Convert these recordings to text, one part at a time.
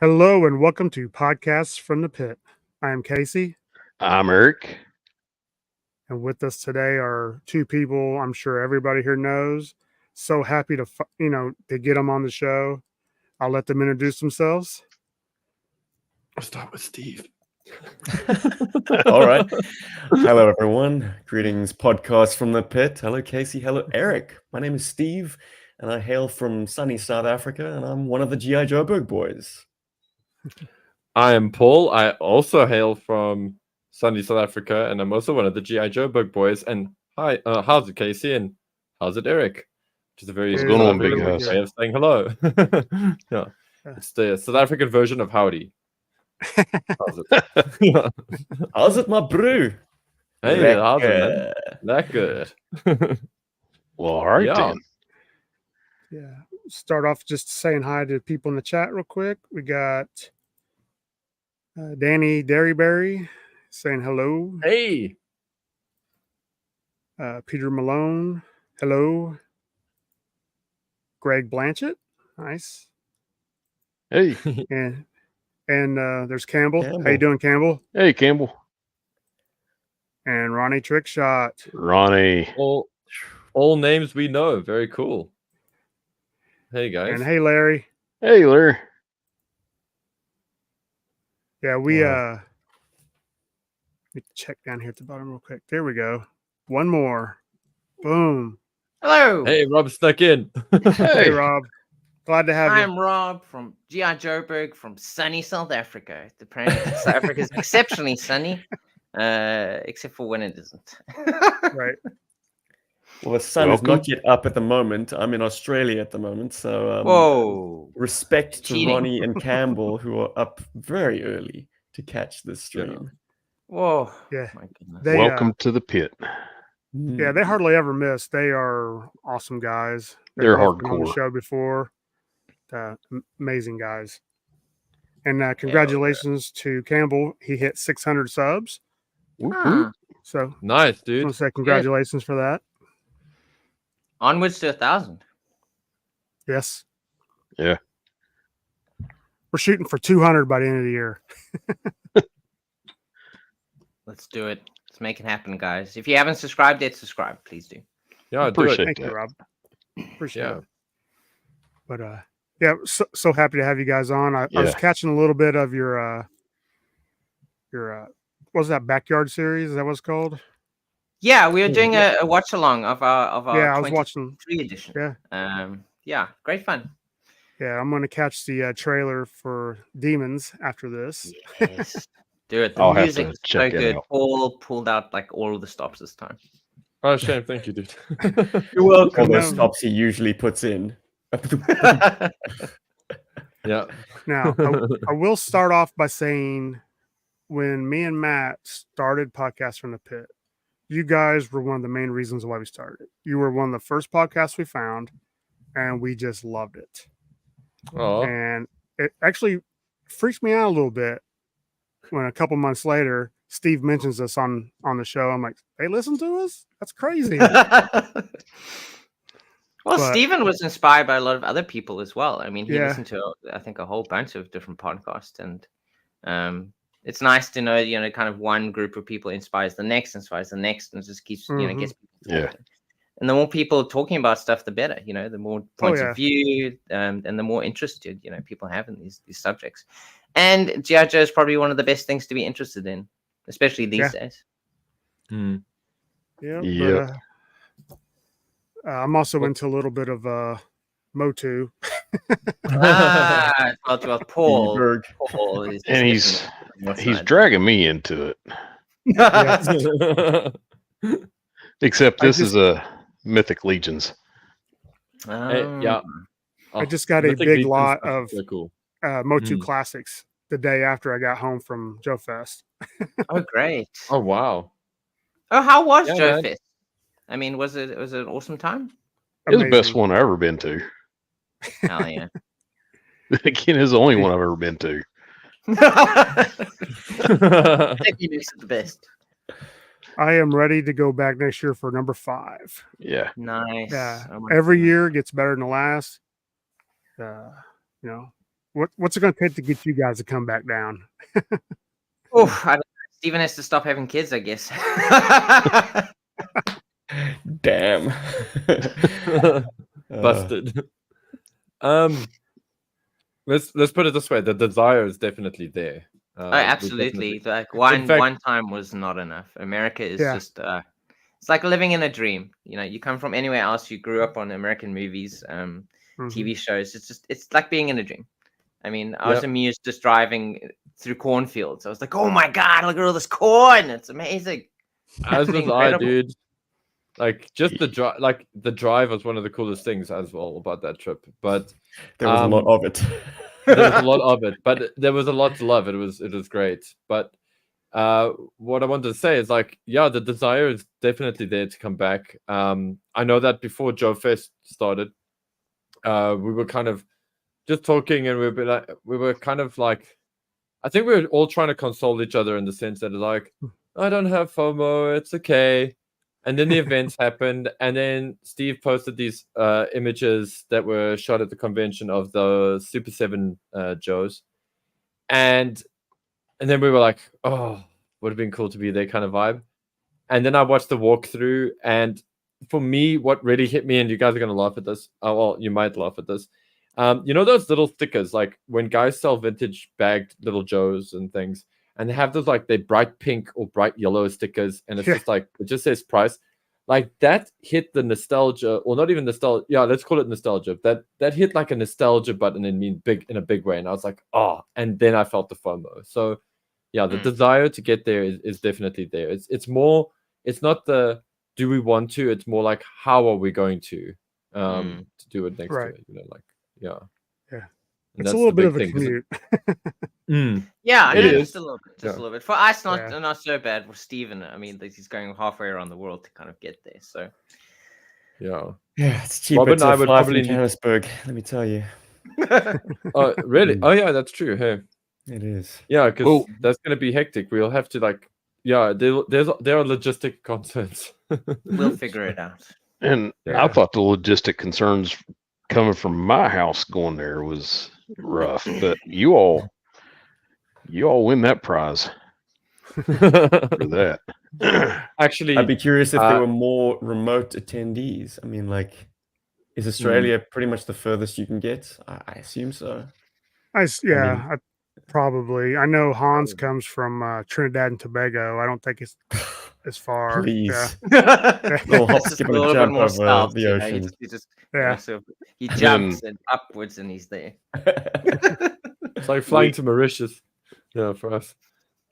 Hello and welcome to Podcasts from the Pit. I am Casey, I'm Eric. and with us today are two people I'm sure everybody here knows. So happy to get them on the show. I'll let them introduce themselves. I'll start with Steve. All right. Hello, everyone. Greetings, podcast from the pit. Hello, Casey. Hello, Eric. My name is Steve, and I hail from sunny South Africa, and I'm one of the G.I. Joburg boys. I am Paul. I also hail from sunny South Africa, and I'm also one of the G.I. Joburg boys. And hi, how's it, Casey? And how's it, Eric? Which is a very What's Hey, going South on, big African house? way of saying hello. Yeah, it's the South African version of howdy. How's it? How's it, my brew? Hey, how's it, man? Lekker. Well, all right Yeah. then. Yeah. Start off just saying hi to people in the chat real quick. We got Danny Derryberry saying hello. Hey. Peter Malone, hello. Greg Blanchett, nice. Hey, And there's Campbell. How you Campbell. doing, Campbell? hey, Campbell, And Ronnie Trickshot. Ronnie. all names we know. Very cool. Hey, guys. And hey, Larry. Hey, Larry. Yeah, we Wow. let me check down here at the bottom real quick. There we go. One more. Boom. Hello, Hey, Rob snuck in. Hey, Hey, Rob. Glad to have you. I'm Rob from G.I. Joburg from sunny South Africa. Apparently, South Africa is exceptionally sunny, except for when it isn't. Right. Well, the sun is Welcome. not yet up at the moment. I'm in Australia at the moment, so Whoa. respect to Cheating. Ronnie and Campbell, who are up very early to catch this stream. Whoa. Yeah. My goodness. They welcome to the pit. yeah, they hardly ever miss. They are awesome guys. They've They're both been on the hardcore. show before. Amazing guys. And congratulations to Campbell. He hit 600 subs. Whoop, Huh. whoop. So Nice, I want dude. to say congratulations for that. Onwards to 1,000. Yes. Yeah. We're shooting for 200 by the end of the year. Let's do it. Let's make it happen, guys. If you haven't subscribed yet, subscribe. Please do. Yeah, do Appreciate it. Thank you, that. Rob. Appreciate Yeah. it. But yeah, so happy to have you guys on. I was Yeah. catching a little bit of your what was that backyard series? Is that what it's called? Yeah, we are doing a watch along of our Yeah, I was watching. 23 edition. Yeah. Yeah, great fun. Yeah, I'm going to catch the trailer for Demons after this. Yes. Do it. The I'll have music to is so check it good. out. Paul pulled out like all of the stops this time. Oh, shame. Thank you, dude. You're All welcome. those No. stops he usually puts in. Yeah. Now, I will start off by saying when me and Matt started Podcast from the Pit, you guys were one of the main reasons why we started. You were one of the first podcasts we found, and we just loved it. Oh, And it actually freaks me out a little bit when a couple months later Steve mentions us on the show. I'm like, they listen to us? That's crazy. Well, But- Stephen was inspired by a lot of other people as well. I mean, he Yeah. listened to, I think, a whole bunch of different podcasts, and it's nice to know, kind of one group of people inspires the next, and it just keeps, Mhm. gets people Yeah. talking. And the more people talking about stuff, the better. The more points yeah. of view, and the more interested, people have in these subjects. And G.I. Joe is probably one of the best things to be interested in, especially these days. Yeah. Yep. But I'm also into a little bit of Motu. Well, Paul Berg. is And he's definitely on your he's side. dragging me into it. Yes. Except I this just- is a Mythic Legions. yeah. I just got a Mythic big Legions lot stuff of is so cool. Motu classics the day after I got home from Joe Fest. Oh, great. Oh, wow. Oh, how was Yeah, Joe man. Fest? I mean, was it an awesome time? It's the best Amazing. one I've ever been to. Hell yeah. Again, it's the only one I've ever been to. I think he makes it the best. I am ready to go back next year for number 5. Yeah. Nice. Yeah. Oh my Every goodness. year gets better than the last. You know, What's it going to take to get you guys to come back down? Oh, I don't know. Steven has to stop having kids, I guess. Damn. Busted. Let's put it this way: the desire is definitely there. Oh, We absolutely. definitely- Like In fact- one time was not enough. America is Yeah. just it's like living in a dream. You know, you come from anywhere else, you grew up on American movies, Mhm. TV shows. It's like being in a dream. I mean, I was Yep. amused just driving through cornfields. I was like, oh my god, look at all this corn. It's amazing. As was I, Incredible. dude. Like just the drive, like the drive was one of the coolest things as well about that trip. But There was a lot of it. there was a lot of it, but there was a lot to love. It was great. But what I wanted to say is like, yeah, the desire is definitely there to come back. I know that before Joe Fest started, we were kind of just talking, and we were kind of like, I think we were all trying to console each other in the sense that like, I don't have FOMO, it's okay. And then the events happened, and then Steve posted these images that were shot at the convention of the Super 7 Joes. And then we were like, oh, would have been cool to be there kind of vibe. And then I watched the walkthrough, and for me, what really hit me, and you guys are going to laugh at this. Oh, well, you might laugh at this. You know those little stickers, like when guys sell vintage bagged little Joes and things, and they have those like they bright pink or bright yellow stickers, and it's Yeah. just like it just says price. Like that hit the nostalgia, or not even nostalgia. Yeah, let's call it nostalgia. That hit like a nostalgia button in me in a big way, and I was like, oh, and then I felt the FOMO. So yeah, the desire to get there is definitely there. It's more. It's not the do we want to. It's more like how are we going to do it next Right. year. You know, like yeah. Yeah. And It's a that's little the bit big of a thing, 'cause commute. Yeah, I It know, is. just a little bit, Yeah. a little bit. For us, Yeah. not so bad. For Steven, I mean, he's going halfway around the world to kind of get there. So Yeah. Yeah, it's cheaper Robin and to I would fly probably from need- Johannesburg, let me tell you. Oh, really? Oh, yeah, that's true. Hey. It is. Yeah, because Well- that's going to be hectic. We'll have to like, yeah, there are logistic concerns. we'll figure it out. And Yeah. I thought the logistic concerns coming from my house going there was rough, but you all win that prize for that. Actually, I'd be curious if uh, there were more remote attendees. I mean, like, is Australia pretty much the furthest you can get? I assume so. Probably. I know Hans comes from Trinidad and Tobago. I don't think it's as far. Please. Yeah. Little hop, It's just skip, a and a little bit jump more over stealth, the you know, ocean. he just Yeah. so he jumps and upwards and he's there. it's like flying to Mauritius. Yeah, for us.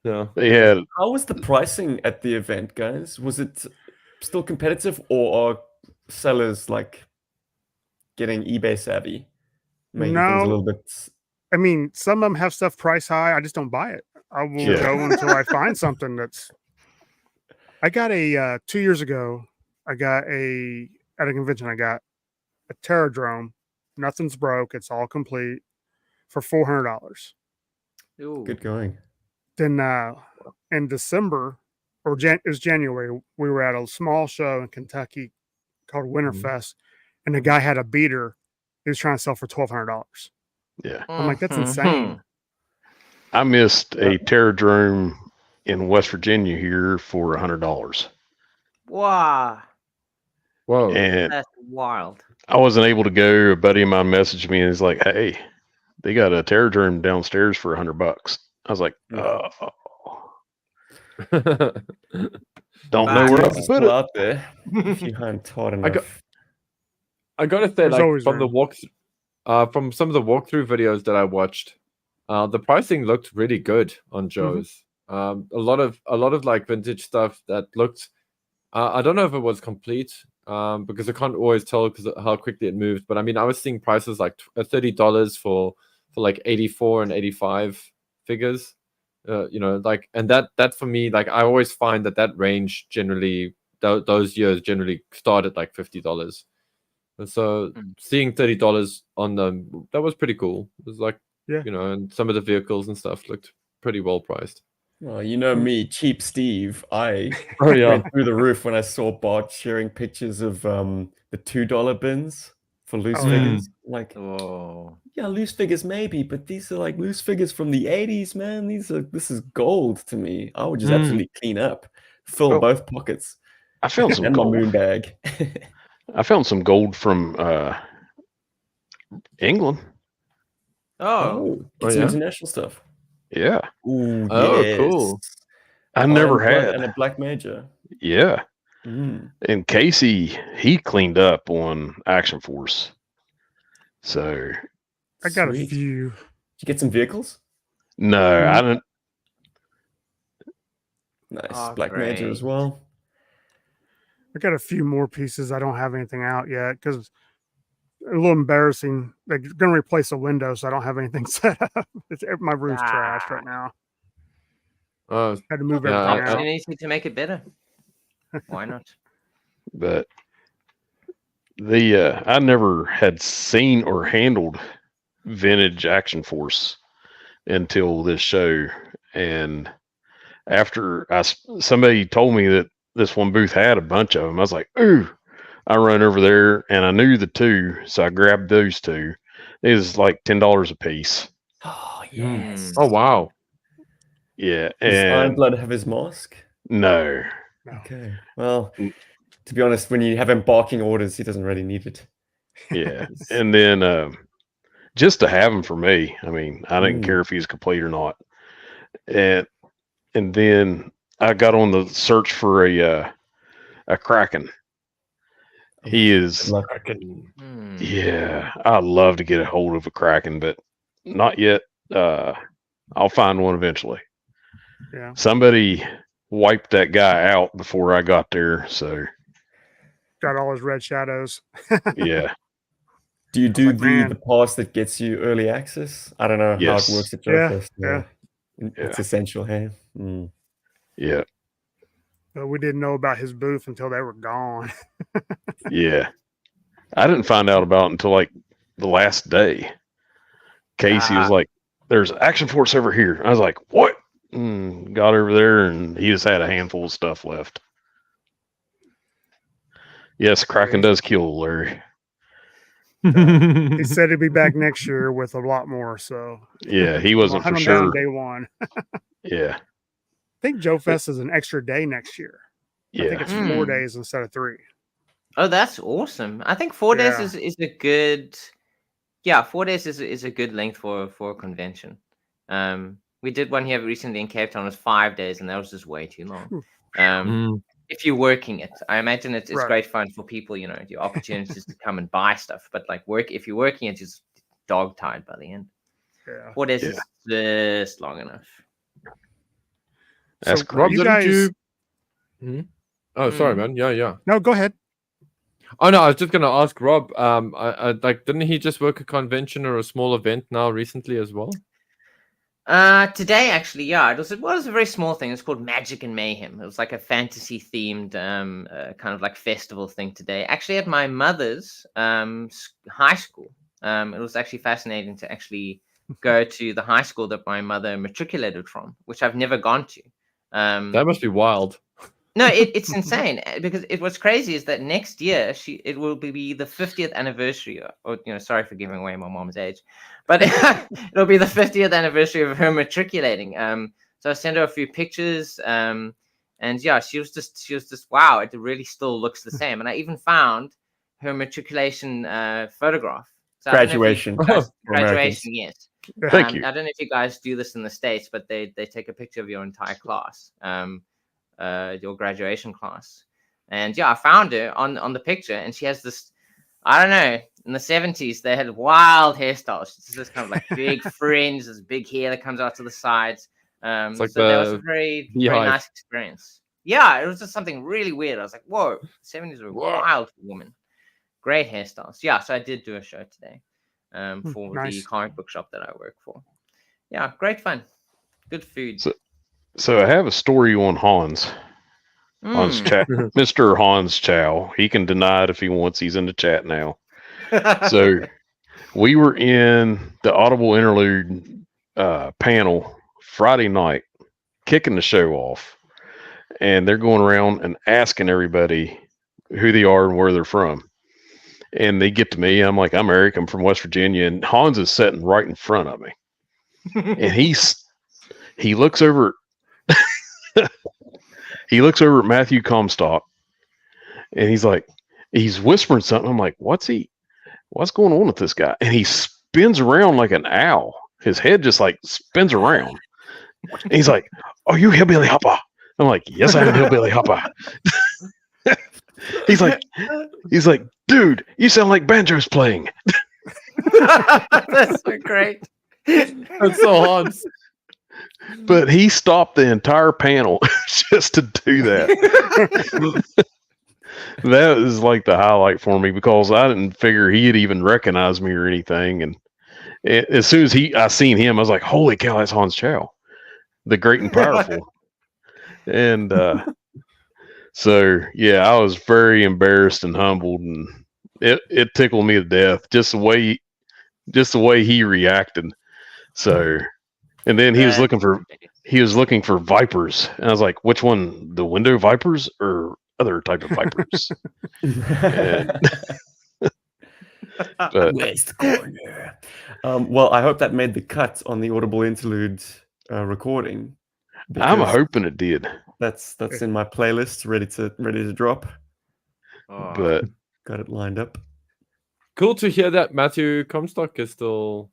Yeah. They had How was the pricing at the event, guys? Was it still competitive, or are sellers like getting eBay savvy, making things a No. little bit? I mean, some of them have stuff price high. I just don't buy it. I will Yeah. go until I find something that's. I got a 2 years ago. I got at a convention. I got a Terradrome. Nothing's broke. It's all complete for $400. Ooh. Good going. Then in December or it was January, we were at a small show in Kentucky called Winterfest, and the guy had a beater he was trying to sell for $1,200. yeah. I'm like, that's Mhm. insane. I missed a Terradrome in West Virginia here for $100, Wow, Whoa. and that's wild. I wasn't able to go. A buddy of mine messaged me and he's like, "Hey, they got a Terradrome downstairs for $100." I was like, "Oh, don't know where Wow. to It's put still it." out there if you hunt hard enough. I gotta say, There's like always from the room. from some of the walkthrough videos that I watched, the pricing looked really good on Joe's. A lot of like vintage stuff that looked. I don't know if it was complete, because I can't always tell because of how quickly it moved. But I mean, I was seeing prices like $30 for like 84 and 85 figures. You know, like, and that for me, like, I always find that range generally those years generally start at like $50. And so seeing $30 on them, that was pretty cool. It was like, Yeah. you know, and some of the vehicles and stuff looked pretty well priced. Well, you know me, cheap Steve. I Oh yeah. went through the roof when I saw Bart sharing pictures of the $2 bins for loose Oh, yeah. figures. Like, Oh, yeah, loose figures maybe, but these are like loose figures from the 80s, man. This is gold to me. I would just absolutely clean up, fill Well, both pockets I found some and my gold. moon bag. I found some gold from England. oh, Get some yeah? international stuff. Yeah, Ooh, Oh, yes. cool. I Iron never blood had. and a black major. Yeah, Mm. and Casey, he cleaned up on Action Force. So I got a Sweet. few. Did you get some vehicles? no, I didn't. Nice. Oh, Black major as great. well. I got a few more pieces. I don't have anything out yet because a little embarrassing. They're going to replace a window, so I don't have anything set up. My room's trashed right now. Had to move Yeah, everything out. Opportunity to make it better. Why not? But I never had seen or handled vintage Action Force until this show, and after somebody told me that this one booth had a bunch of them, I was like, ooh. I run over there and I knew the two, so I grabbed those two. It was like $10 a piece. Oh, yes. Oh, wow. Yeah, Does Iron and Blood have his mask? no, Okay. Well, to be honest, when you have him barking orders, he doesn't really need it. yeah, and then just to have him for me. I mean, I didn't care if he was complete or not. And then I got on the search for a Kraken. He is, Hmm. yeah. I'd love to get a hold of a Kraken, but not yet. I'll find one eventually. Yeah. Somebody wiped that guy out before I got there, so Got all his red shadows. yeah. Do you do like, man. the pass that gets you early access? I don't know how Yes. it works at Yeah, Joburg. yeah. It's essential, hey? Mm. Yeah. But we didn't know about his booth until they were gone. Yeah. I didn't find out about it until like the last day. Casey was like, there's Action Force over here. I was like, what? Got over there and he just had a handful of stuff left. Yes, Kraken does kill, Larry. He said he'd be back next year with a lot more. So Yeah, he wasn't hunt for him down sure. day one. Yeah. I think Joe Fest is an extra day next year. I think Yeah. it's 4 days instead of 3. Oh, that's awesome. I think 4 days Yeah. is a good. Yeah, 4 days is a good length for a convention. We did one here recently in Cape Town. It was 5 days, and that was just way too long. If you're working it, I imagine it's Right. great fun for people. You know, the opportunities to come and buy stuff. But like if you're working it, just dog tired by the end. Yeah. 4 days is just long enough. That's So, great. Rob, you didn't guys. you? Oh, sorry, man. Yeah. No, go ahead. Oh no, I was just gonna ask Rob. I like, didn't he just work a convention or a small event now recently as well? Today actually, yeah, it was a very small thing. It's called Magic and Mayhem. It was like a fantasy themed kind of like festival thing today. Actually, at my mother's high school. It was actually fascinating to actually go to the high school that my mother matriculated from, which I've never gone to. That must be wild. No, it's insane because what's crazy is that next year it will be the 50th anniversary, or sorry for giving away my mom's age, but it'll be the 50th anniversary of her matriculating. So I sent her a few pictures, and yeah, she was just wow, it really still looks the same. And I even found her matriculation photograph. So Graduation. Graduation, yes. Thank you. I don't know if you guys do this in the States, but they take a picture of your entire class. Your graduation class, and yeah, I found her on the picture, and she has this. I don't know. In the 70s, they had wild hairstyles. It's this kind of like big fringe, this big hair that comes out to the sides. It's like so that was a the very beehive. nice experience. Yeah, it was just something really weird. I was like, whoa, 70s were wild for women. Great hairstyles. Yeah, so I did do a show today for the Nice. comic book shop that I work for. Yeah, great fun. Good food. So I have a story on Hans. Hans Chow, Mr. Hans Chow. He can deny it if he wants. He's in the chat now. So we were in the Audible Interlude panel Friday night, kicking the show off, and they're going around and asking everybody who they are and where they're from. And they get to me. I'm like, I'm Eric. I'm from West Virginia. And Hans is sitting right in front of me. And he looks over. He looks over at Matthew Comstock, and he's whispering something. I'm like, what's going on with this guy? And he spins around like an owl. His head just like spins around. And he's like, "Are you Hillbilly Hopper?" I'm like, "Yes, I am Hillbilly Hopper." He's like, "Dude, you sound like banjo's playing." That's so great. That's so hard. But he stopped the entire panel just to do that. That is like the highlight for me because I didn't figure he'd even recognize me or anything. And as soon as I seen him, I was like, "Holy cow, that's Hans Chow, the great and powerful." And so yeah, I was very embarrassed and humbled, and it tickled me to death just the way he reacted. So, and then he was looking for vipers, and I was like, "Which one? The window vipers or other type of vipers?" But Where's the corner? Well, I hope that made the cut on the Audible interlude recording. I'm because hoping it did. that's in my playlist, ready to drop. But Got it lined up. Cool to hear that Matthew Comstock is still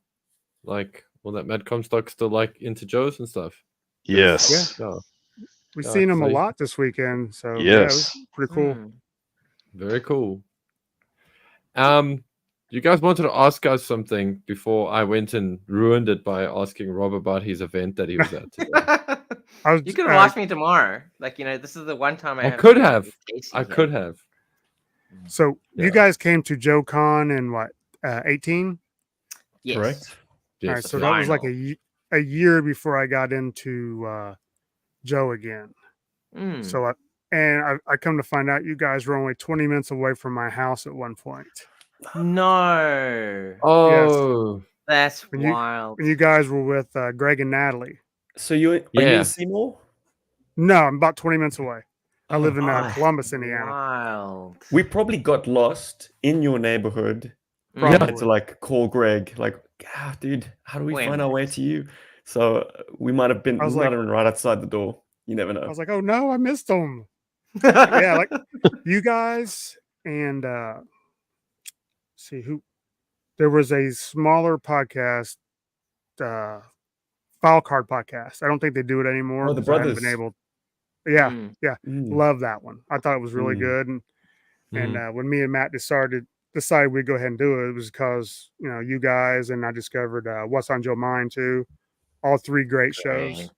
like, well, that Matt Comstock's still like into Joe's and stuff. yes, Yeah. We've Yeah, seen him a so- lot this weekend, so yeah, it was yes. pretty cool. Very cool. You guys wanted to ask us something before I went and ruined it by asking Rob about his event that he was at today. You could have asked me tomorrow. Like, this is the one time I could have. I Casey could here. have. So Yeah. you guys came to Joe Con in what, 18? Yes. Correct. All right, Yes. so that was like Final. a year before I got into Joe again. Mm. So I come to find out you guys were only 20 minutes away from my house at one point. No. Oh, That's When you- wild. And you guys were with Greg and Natalie. So are you Yeah. in Seymour? No, I'm about 20 minutes away. I live in Ah, Columbus, Indiana. Wild. We probably got lost in your neighborhood. Mm. I had to like call Greg, like, dude, how do we Wait a find our way minute. to you? So we might have been I was like- right outside the door. You never know. I was like, oh no, I missed them. Yeah, like you guys and see who there was a smaller podcast, File Card Podcast. I don't think they do it anymore. Oh, the 'cause I haven't brothers. been able. Yeah, Mm. Mm. love that one. I thought it was really Mm. good. And when me and Matt decided we'd go ahead and do it, it was because you guys and I discovered What's on Joe Mind too. All three great shows. Great.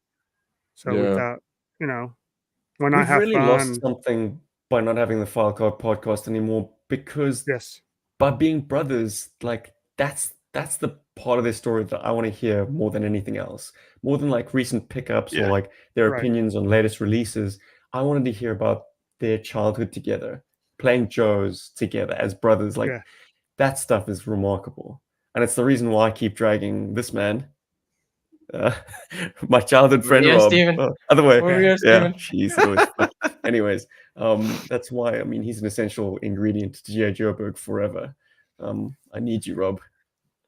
So we Yeah. thought, why not We've have really fun? lost something by not having the File Card podcast anymore because Yes. by being brothers, like that's the part of their story that I want to hear more than anything else. More than like recent pickups Yeah. or like their Right. opinions on latest releases. I wanted to hear about their childhood together, playing Joe's together as brothers. Like Yeah. that stuff is remarkable. And it's the reason why I keep dragging this man. My childhood friend Yeah, Rob. Steven. Other way. Over here, Yeah, Steven. jeez, it always anyways, that's why he's an essential ingredient to G.I. Joburg forever. I need you, Rob,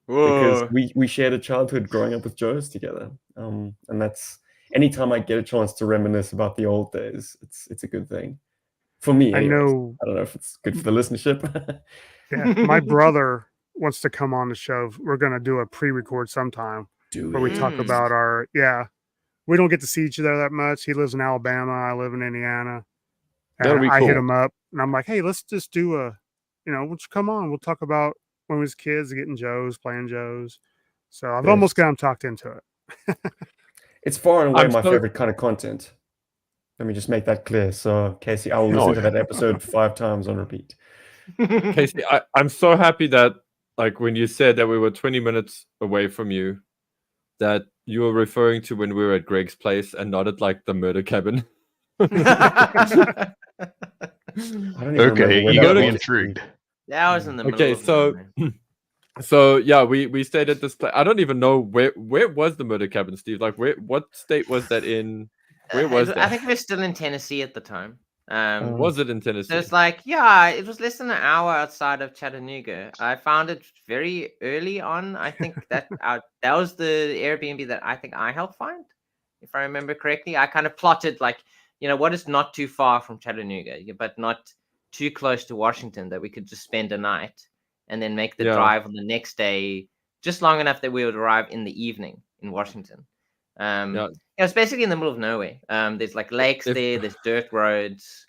because Whoa. we shared a childhood growing up with Joe's together. And that's anytime I get a chance to reminisce about the old days, it's a good thing for me. I anyways. know. I don't know if it's good for the listenership. Yeah, my brother wants to come on the show. We're gonna do a pre-record sometime where we talk Mm. about our. Yeah, we don't get to see each other that much. He lives in Alabama. I live in Indiana. That'd And be I hit cool. him up, and I'm like, "Hey, let's just do a, why don't you come on? We'll talk about when we was kids, getting Joe's, playing Joe's." So I've Yes. almost got him talked into it. It's far and away I'm my so- favorite kind of content. Let me just make that clear. So, Casey, I will listen Oh, to that episode 5 times on repeat. Casey, I'm so happy that like when you said that we were 20 minutes away from you, that you were referring to when we were at Greg's place and not at like the murder cabin. I don't even remember Okay, where you that got me was. intrigued. That was in the middle Okay, of so nowhere. so yeah, we stayed at this place. I don't even know where was the murder cabin, Steve? Like what state was that in? Where was I that? think we were still in Tennessee at the time. Was it in So Tennessee? it's like, yeah, it was less than an hour outside of Chattanooga. I found it very early on. I think that that was the Airbnb that I think I helped find, if I remember correctly. I kind of plotted like, what is not too far from Chattanooga, but not too close to Washington that we could just spend a night and then make the Yeah. drive on the next day, just long enough that we would arrive in the evening in Washington. Yeah. It's basically in the middle of nowhere. There's like lakes If- there. There's dirt roads.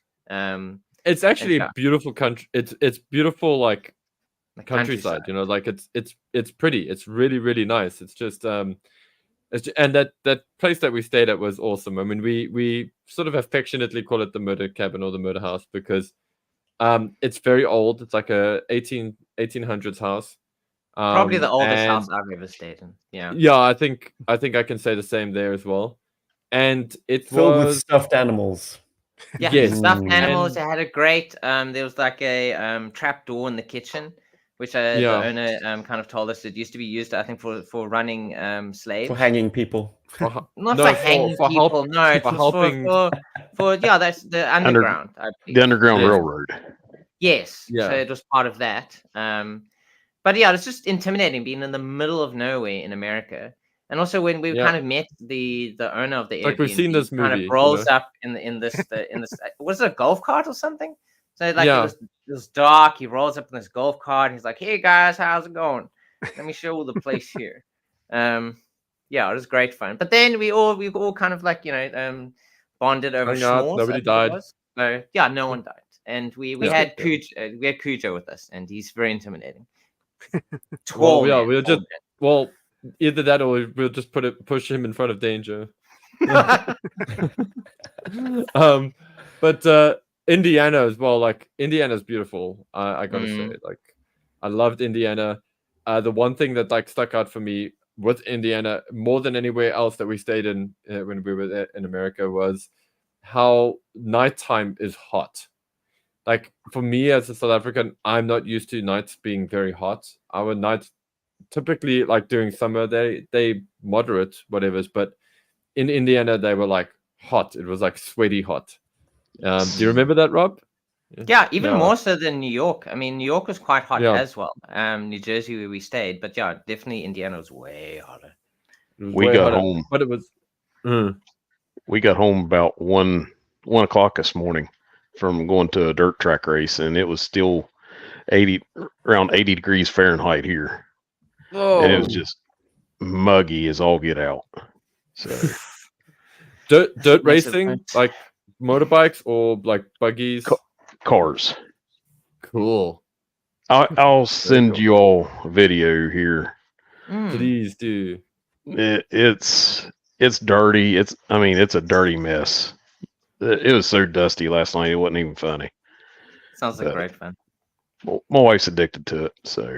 It's actually yeah. a beautiful country. It's beautiful, like The countryside. Like it's pretty. It's really, really nice. It's just and that place that we stayed at was awesome. I mean, we sort of affectionately call it the murder cabin or the murder house because it's very old. It's like a 1800s house. Probably the oldest house and- I've ever stayed in. Yeah. Yeah, I think I can say the same there as well. And it Filled with was stuffed animals. Yeah. Yes, Stuffed Mm. animals. and- It had a great there was like a trap door in the kitchen, which the Yeah. owner kind of told us it used to be used, I think, for running slaves. For hanging people. Not no, for hanging for people, help- no, it for was helping- for that's the underground. I believe. The Underground Yes. Railroad. Yes. Yeah. So it was part of that. But yeah, it's just intimidating being in the middle of nowhere in America. And also when we Yeah. kind of met the owner of the Airbnb, Like we've seen this kind movie, of rolls up in this was it a golf cart or something? So like Yeah. it was dark. He rolls up in this golf cart. He's like, "Hey guys, how's it going? Let me show you the place here." Yeah, it was great fun. But then we all kind of like bonded over Hung out, s'mores. nobody I think it died. was. So yeah, no one died, and we Yeah. had Cujo with us, and he's very intimidating. Well, yeah, man, we'll tall just well either that or we'll just push him in front of danger. man. But Indiana as well. Like Indiana's beautiful. I gotta say, like I loved Indiana. The one thing that like stuck out for me with Indiana more than anywhere else that we stayed in when we were there in America was how nighttime is hot. Like for me as a South African, I'm not used to nights being very hot. Our nights typically like during summer they moderate whatever's, but in Indiana they were like hot. It was like sweaty hot. Do you remember that, Rob? Yeah, even Yeah. more so than New York. I mean, New York was quite hot Yeah. as well. New Jersey where we stayed, but yeah, definitely Indiana was way hotter. It was We way got hotter, home. but it was. We got home about 1 o'clock this morning from going to a dirt track race, and it was still around 80 degrees Fahrenheit here. Oh, And it was just muggy as all get out. So dirt Massive racing, difference. like motorbikes or like buggies. cars. Cool. I'll send cool. you all a video here. Please do. It's dirty. It's a dirty mess. It was so dusty last night. It wasn't even funny. Sounds like great fun. Well, my wife's addicted to it, so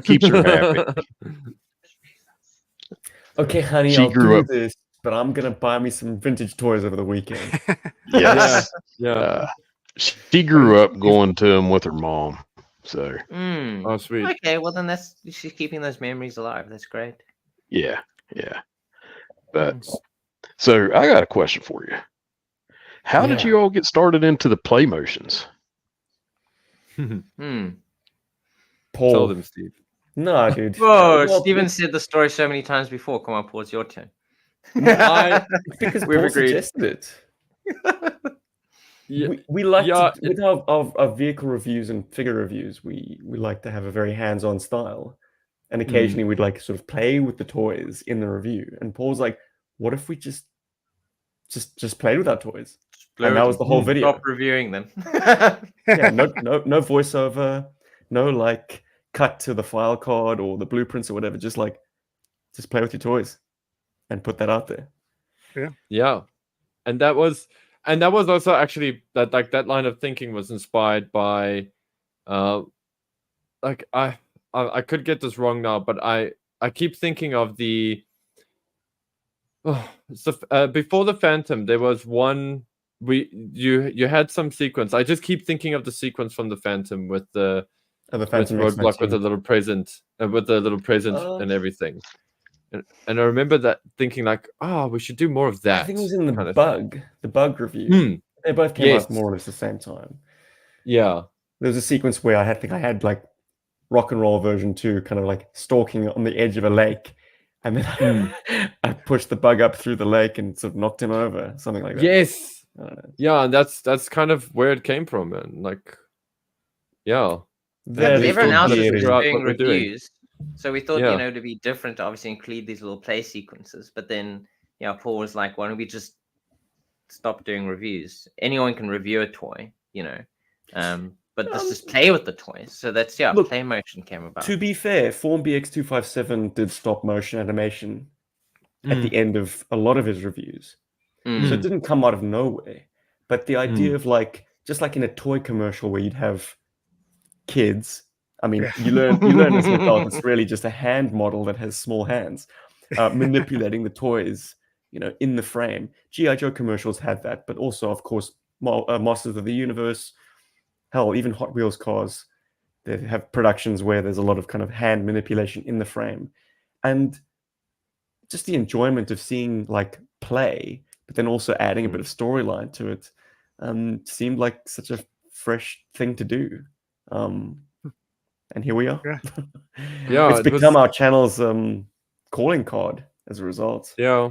keeps her happy. Okay, honey, She I'll grew do up- this, but I'm gonna buy me some vintage toys over the weekend. Yes. Yeah. She grew up going to them with her mom. So Oh, sweet. Okay, well then she's keeping those memories alive. That's great. yeah. But so I got a question for you. How did Yeah. you all get started into the play motions? Paul. Tell them, Steve. No, dude. Whoa, Well, Steven said the story so many times before. Come on, Paul, it's your turn. because We've Paul agreed. suggested it. Yeah. We like Yeah, to, with our vehicle reviews and figure reviews, we like to have a very hands-on style. And occasionally we'd like to sort of play with the toys in the review. And Paul's like, what if we just played with our toys? And that was the whole video. Stop reviewing them. Yeah, no voiceover, no like cut to the file card or the blueprints or whatever. Just play with your toys and put that out there. Yeah, and that was also actually that line of thinking was inspired by, like I could get this wrong now, but I keep thinking of the. Before the Phantom, there was one. You had some sequence. I just keep thinking of the sequence from the Phantom with the Phantom roadblock with X-19. a little present, and everything. And I remember that thinking like, we should do more of that. I think it was in kind the of bug review. They both came Yes. out more or less the same time. Yeah. There was a sequence where I had like Rock and Roll version 2 kind of like stalking on the edge of a lake, and then I pushed the bug up through the lake and sort of knocked him over, something like that. Yes. I don't know. Yeah, and that's kind of where it came from, man. Like, yeah. Because we everyone still else gotta is figure out doing what we're doing. reviews, so we thought, Yeah. you know, to be different, to obviously include these little play sequences. But then, yeah, Paul was like, "Why don't we just stop doing reviews? Anyone can review a toy, you know, but let's just play with the toys." So that's Look, play motion came about. To be fair, Form BX257 did stop motion animation at the end of a lot of his reviews. So it didn't come out of nowhere. But the idea of like, just like in a toy commercial where you'd have kids, I mean, Yeah. you learn as an adult, it's really just a hand model that has small hands manipulating the toys, you know, in the frame. G.I. Joe commercials had that, but also, of course, Masters of the Universe, hell, even Hot Wheels cars, they have productions where there's a lot of kind of hand manipulation in the frame. And just the enjoyment of seeing like play, but then also adding a bit of storyline to it, seemed like such a fresh thing to do. And here we are. Yeah. Yeah, it's it become was- our channel's calling card as a result. Yeah.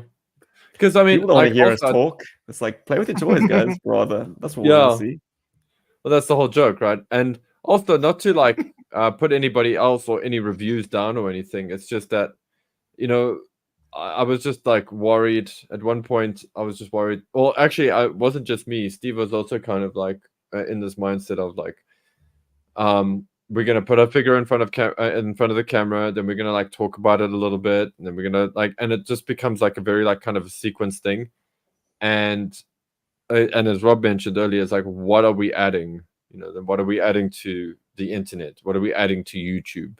Because I mean, People don't want like, to hear us also- talk. It's like, play with your toys, guys. Rather, that's what we Yeah. want to see. Well, that's the whole joke, right? And also, not to like put anybody else or any reviews down or anything. It's just that, you know, I was just like worried at one point. I was just worried. Well, actually, it wasn't just me. Steve was also kind of like in this mindset of like, we're gonna put a figure in front of the camera, then we're gonna like talk about it a little bit, and then we're gonna like, and it just becomes like a very like kind of a sequence thing. And as Rob mentioned earlier, it's like, what are we adding? You know, then what are we adding to the internet? What are we adding to YouTube?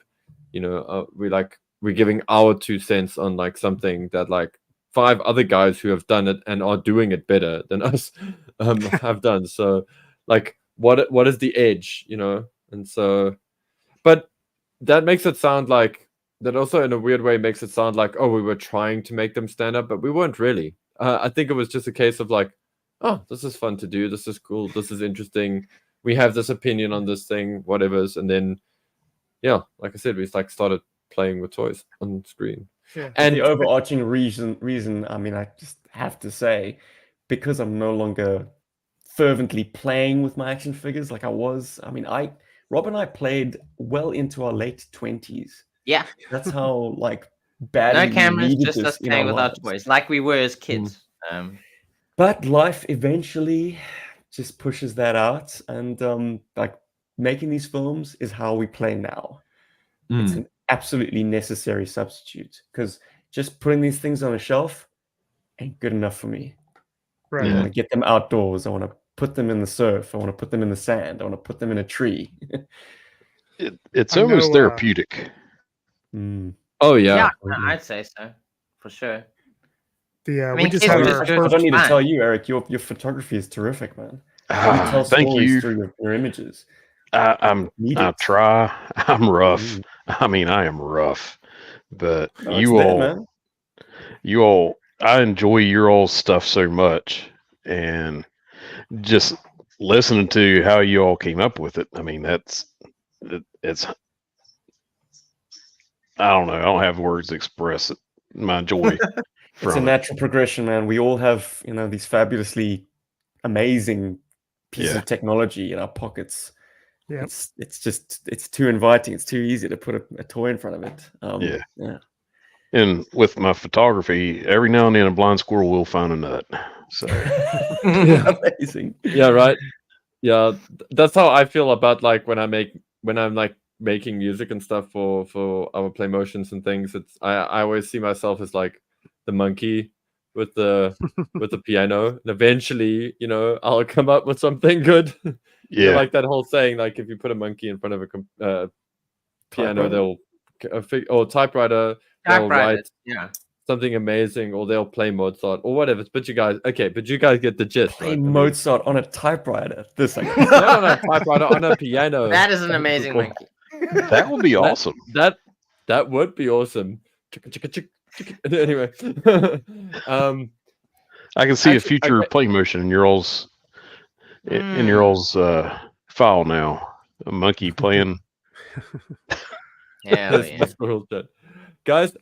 You know, we're giving our 2 cents on like something that like 5 other guys who have done it and are doing it better than us have done. So, like, what is the edge? You know, and so, but that makes it sound like that also in a weird way makes it sound like, oh, we were trying to make them stand up, but we weren't really. I think it was just a case of like, oh, this is fun to do. This is cool. This is interesting. We have this opinion on this thing, whatever's. And then, yeah, like I said, we like started playing with toys on screen. Yeah. And the overarching reason, I mean, I just have to say, because I'm no longer fervently playing with my action figures like I was. I mean, Rob and I played well into our late 20s. Yeah. That's how like badly No cameras, we needed just this us in playing our with our lives. toys, like we were as kids. But life eventually just pushes that out, and like making these films is how we play now. It's an absolutely necessary substitute, because just putting these things on a shelf ain't good enough for me. Right. I want to get them outdoors. I want to put them in the surf. I want to put them in the sand. I want to put them in a tree. It's I almost know, therapeutic. Oh yeah, I'd say so, for sure. Yeah, I mean, we just kids had are our just I first. don't need to fine. tell you, Eric. Your photography is terrific, man. You tell Thank stories you. through your images. I Need I it. try. I'm rough. I mean, I am rough. But No, it's you there, all, man. I enjoy your all stuff so much, and just listening to how you all came up with it. I mean, it's I don't know. I don't have words to express it. My joy It's a from it. natural progression, man. We all have, these fabulously amazing pieces Yeah. of technology in our pockets. Yep. It's too inviting. It's too easy to put a toy in front of it. Yeah. And with my photography, every now and then a blind squirrel will find a nut. So Amazing. yeah, right. Yeah, that's how I feel about like when I'm like making music and stuff for our play motions and things. It's I always see myself as like the monkey with the piano, and eventually, I'll come up with something good. yeah, Like that whole saying, like if you put a monkey in front of a piano, they'll or typewriter, they'll write something amazing, or they'll play Mozart or whatever. But you guys get the gist. Play right? Mozart on a typewriter. This I guess. Not on a typewriter, on a piano. That is an amazing monkey. that would be awesome. That would be awesome. Anyway, I can see a actually, future okay. play motion in your all's in your all's file now. A monkey playing. Yeah, That's the squirrel chat. Guys,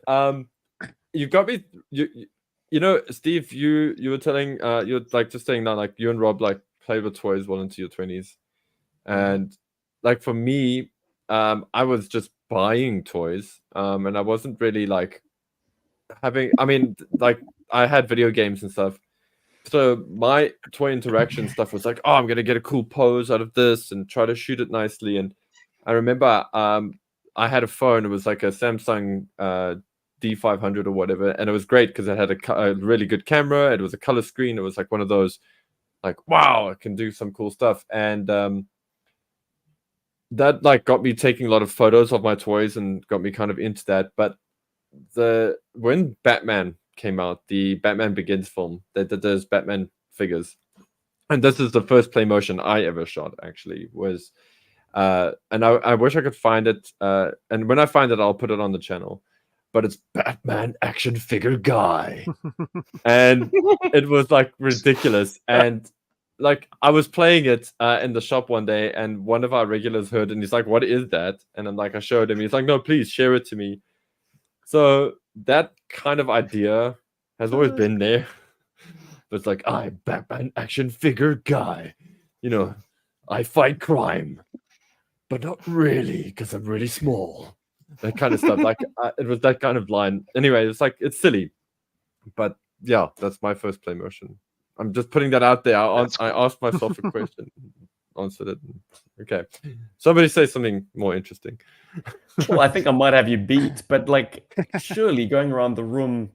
you've got me. You know, Steve, you were telling you're like just saying that like you and Rob like play with toys well into your 20s, and like for me, I was just buying toys, and I wasn't really like having. I mean, like I had video games and stuff. So my toy interaction stuff was like, oh, I'm gonna get a cool pose out of this and try to shoot it nicely. And I remember I had a phone. It was like a Samsung D500 or whatever, and it was great because it had a really good camera. It was a color screen. It was like one of those, like, wow, I can do some cool stuff. And that like got me taking a lot of photos of my toys and got me kind of into that. But when Batman came out, the Batman Begins film, that there's Batman figures, and this is the first play motion I ever shot. Actually, was and I wish I could find it. And when I find it, I'll put it on the channel. But it's Batman action figure guy, and it was like ridiculous. And like I was playing it in the shop one day, and one of our regulars heard, and he's like, "What is that?" And I'm like, I showed him. He's like, "No, please share it to me." So that kind of idea has always been there. But it's like, I'm Batman action figure guy. You know, I fight crime, but not really because I'm really small. That kind of stuff. Like it was that kind of line. Anyway, it's like it's silly, but yeah, that's my first play motion. I'm just putting that out there. I asked myself a question, answered it. Okay, somebody say something more interesting. Well, I think I might have you beat, but like, surely going around the room,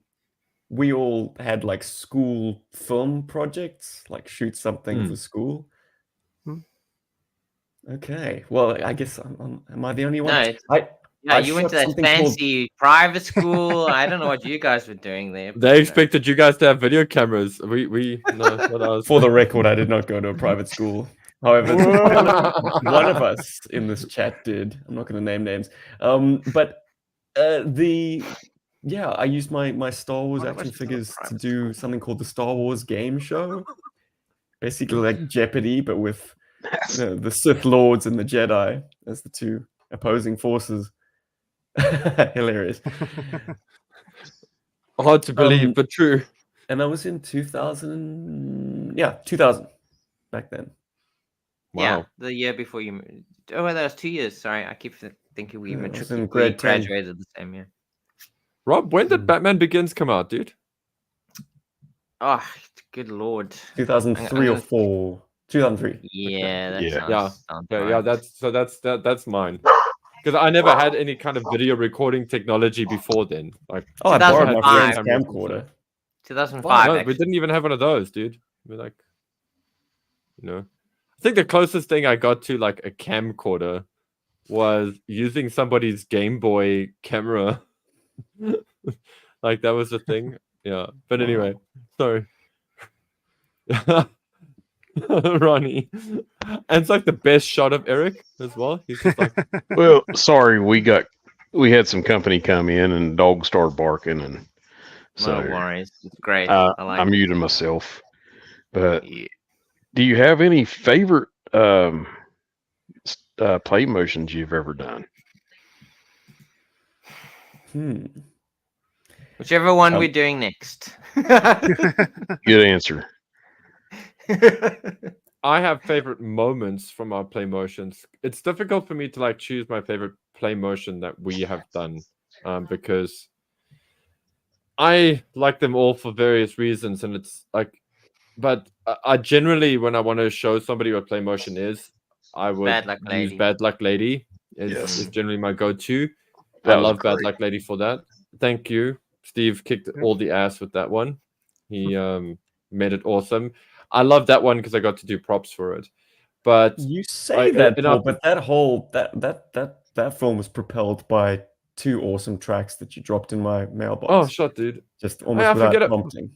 we all had like school film projects, like shoot something for school. Okay, well, I guess am I the only one? No, yeah, you went shot to that something called- fancy private school. I don't know what you guys were doing there. They expected you guys to have video cameras. We no, not us. For the record, I did not go to a private school. However, one of us in this chat did. I'm not going to name names. But I used my Star Wars action figures to do something called the Star Wars game show. Basically like Jeopardy, but with the Sith Lords and the Jedi as the two opposing forces. Hilarious. Hard to believe, but true. And I was in 2000. Yeah, 2000 back then. Wow. Yeah, the year before you moved. Oh, well, that was 2 years. Sorry, I keep thinking we graduated the same year. Rob, when did Batman Begins come out, dude? Oh, good lord. 2003 or 4. 2003. Yeah, that's mine. Because I never had any kind of video recording technology before then. Like, I borrowed my friend's camcorder. 2005. No, we didn't even have one of those, dude. We're like, I think the closest thing I got to like a camcorder was using somebody's Game Boy camera. Like that was the thing. Yeah. But anyway, sorry. Ronnie. And it's like the best shot of Eric as well. He's just like, well, sorry, we had some company come in and dogs started barking, and so no worries. It's great. I muted myself. But do you have any favorite play motions you've ever done? Whichever one we're doing next. Good answer. I have favorite moments from our play motions. It's difficult for me to like choose my favorite play motion that we have done because I like them all for various reasons, and it's like, but I generally, when I want to show somebody what play motion is, I would use Bad Luck Lady. Is generally my go-to. I love Bad Luck Lady for that. Thank you. Steve kicked all the ass with that one. He made it awesome. I love that one because I got to do props for it. But you say that, Paul, but that film was propelled by 2 awesome tracks that you dropped in my mailbox. Oh, shut, dude! Just almost without prompting.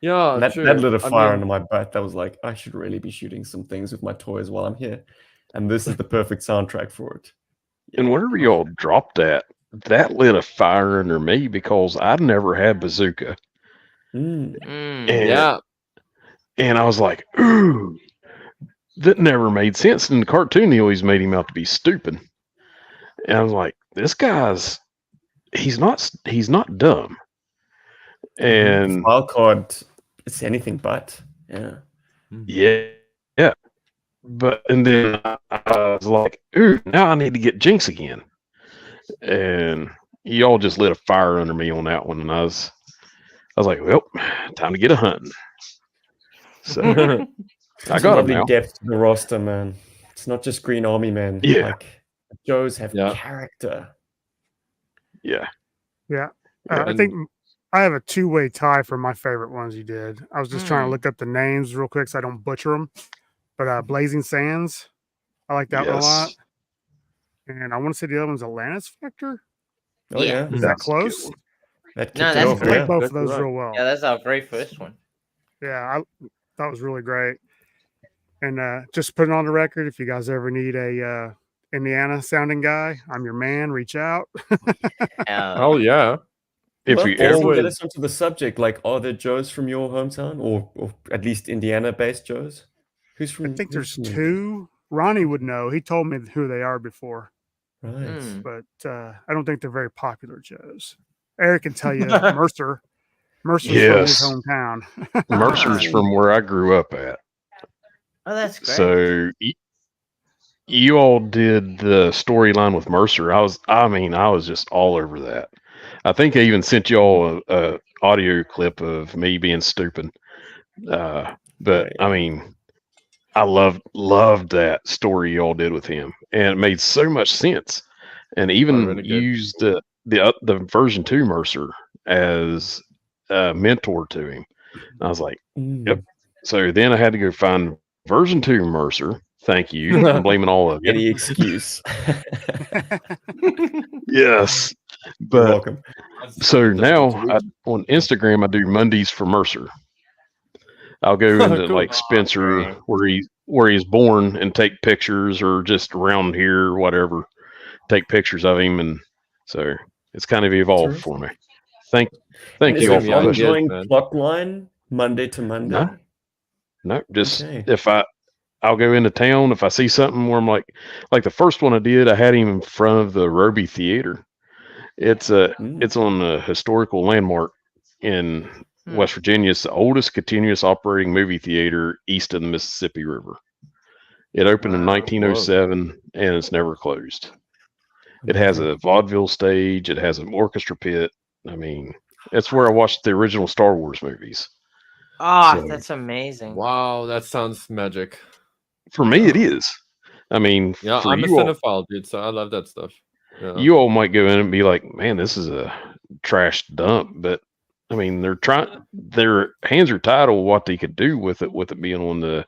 Yeah, that lit a fire under my butt. That was like, I should really be shooting some things with my toys while I'm here, and this is the perfect soundtrack for it. And whenever y'all dropped that lit a fire under me because I'd never had bazooka. Yeah. And I was like, ooh, that never made sense. In the cartoon, he always made him out to be stupid. And I was like, this guy's he's not dumb. And wild card, it's anything but. Yeah. yeah. But and then I was like, ooh, now I need to get Jinx again. And y'all just lit a fire under me on that one, and I was like, well, time to get a hunting. So I got him lovely now. depth to the roster, man. It's not just Green Army men. Yeah. Like Joes have Yeah. character. Yeah. Yeah. I think I have a two-way tie for my favorite ones you did. I was just trying to look up the names real quick so I don't butcher them. But Blazing Sands, I like that one a lot. Yes. And I want to say the other one's Atlantis Factor. Oh yeah. Is that That's a good close? one. That No, kicked it that's off, I like yeah. both That's of those right. real well. Yeah, that's our very first one. Yeah, that was really great. And just put it on the record, if you guys ever need a Indiana sounding guy, I'm your man. Reach out. Oh yeah. If Well, you Casey, ever, get us onto the subject. Like, are there Joes from your hometown, or at least Indiana-based Joes? Who's from? I think who's there's from- two. Ronnie would know. He told me who they are before, Right. but I don't think they're very popular Joes. Eric can tell you Mercer. Mercer's from his Yes. hometown. Mercer's from where I grew up at. Oh, that's great. So you all did the storyline with Mercer. I was just all over that. I think I even sent y'all a audio clip of me being stupid. But Right. I mean, I loved that story y'all did with him, and it made so much sense. And even really good. used the version 2 Mercer as a mentor to him. I was like, yep. So then I had to go find version 2 Mercer. Thank you. I'm blaming all of you. Any excuse. Yes. You're But welcome. so now on Instagram, I do Mondays for Mercer. I'll go into Cool. like Spencer where he's born and take pictures, or just around here or whatever, take pictures of him. And so it's kind of evolved for me. Thank And is you all it for an listening. ongoing man. plot line Monday to Monday? No, just Okay. if I'll go into town if I see something where I'm like the first one I did, I had him in front of the Roby Theater. It's on a historical landmark in West Virginia. It's the oldest continuous operating movie theater east of the Mississippi River. It opened in 1907 and it's never closed. It has a vaudeville stage. It has an orchestra pit. I mean, it's where I watched the original Star Wars movies. Oh, So- that's amazing. Wow, that sounds magic. For me, it is. I mean, Yeah, for I'm a you all, cinephile, dude, so I love that stuff. Yeah. you all might go in and be like, "Man, this is a trash dump," but I mean, their hands are tied on what they could do with it being on the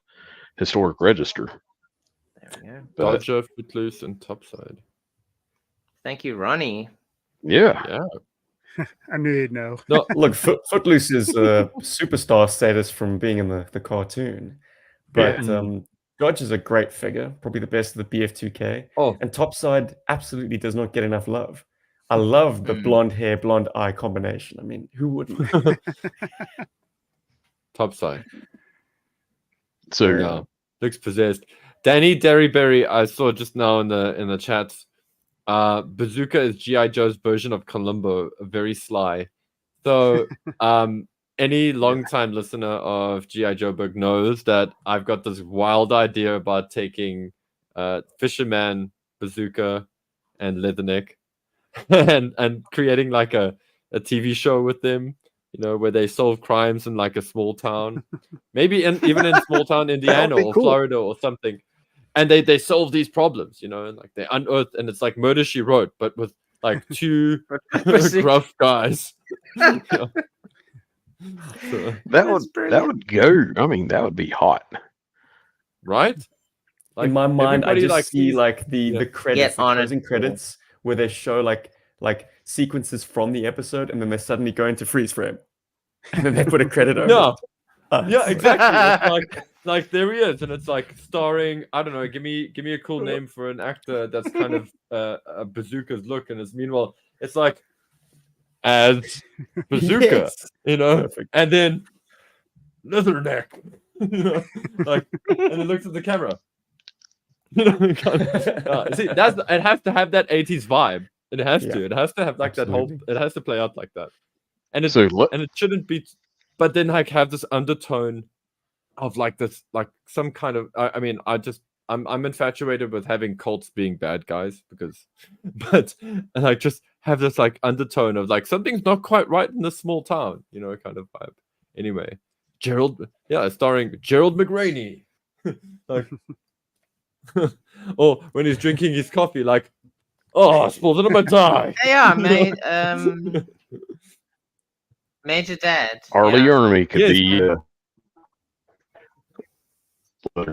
historic register. There we go. But Dodger, Footloose, and Topside. Thank you, Ronnie. yeah, Yeah. I knew you'd know. No, Look, Footloose is superstar status from being in the cartoon, but Dodge is a great figure, probably the best of the BF2K. oh, And Topside absolutely does not get enough love. I love the blonde hair, blonde eye combination. I mean, who wouldn't? Topside. so Yeah, looks possessed. Danny Derryberry, I saw just now in the chat. Bazooka is G.I. Joe's version of Columbo, very sly. So, any long-time listener of G.I. Joburg knows that I've got this wild idea about taking Fisherman, Bazooka, and Leatherneck, and creating like a TV show with them. You know, where they solve crimes in like a small town, maybe even in small town Indiana be or cool. Florida or something, and they solve these problems, you know, and like they unearth, and it's like Murder She Wrote, but with like two gruff guys. You know? So, that would go. I mean, that would be hot. right? In my mind, I everybody, just see sees- like the Yeah. credits, the on it. closing credits, where they show like sequences from the episode, and then they suddenly go into freeze frame, and then they put a credit over. Yeah. it. Ah, Yeah, it's exactly. It's like there he is, and it's like starring. I don't know. Give me a cool name for an actor that's kind of a Bazooka's look, and it's meanwhile it's like as Bazooka, Yes. you know, Perfect. and then Leatherneck, Like, and it looks at the camera. See, it has to have that 80s vibe. It has to. It has to have like absolutely. that whole. It has to play out like that. And it So shouldn't be. But then like have this undertone of like this, like some kind of. I mean, I'm infatuated with having cults being bad guys but like just have this like undertone of like something's not quite right in this small town, kind of vibe. Anyway, starring Gerald McRaney. Like, or when he's drinking his coffee, like, oh, I spilled it on my tie. Yeah, Major Dad. Arlie yeah. Ermy could Yes. be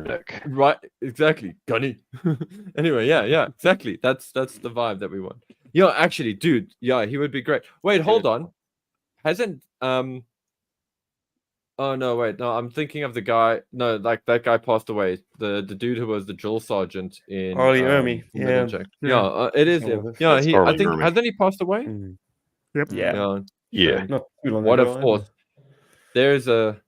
deck. Right, exactly, Gunny. Anyway, yeah, exactly. That's the vibe that we want. Yeah, actually, dude, yeah, he would be great. Wait, hold on. Hasn't Oh no, wait, no, I'm thinking of the guy. No, like that guy passed away. The dude who was the drill sergeant in Arlie Ermy, Middle yeah. Check. Yeah. It is him. Yeah, That's I Arlie think Ermy. hasn't he passed away? Mm. Yep. Yeah. Yeah. Not too long What ago. a force. That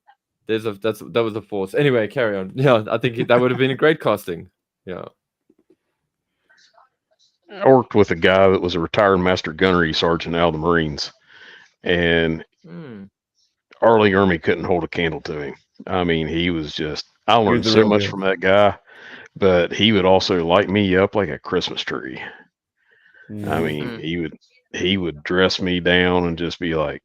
was a force. Anyway, carry on. Yeah, I think that would have been a great casting. Yeah. I worked with a guy that was a retired master gunnery sergeant out of the Marines, and Arlie Ermy couldn't hold a candle to him. I mean, he was just, I learned the so real much deal. from that guy, but he would also light me up like a Christmas tree. I mean, he would dress me down and just be like,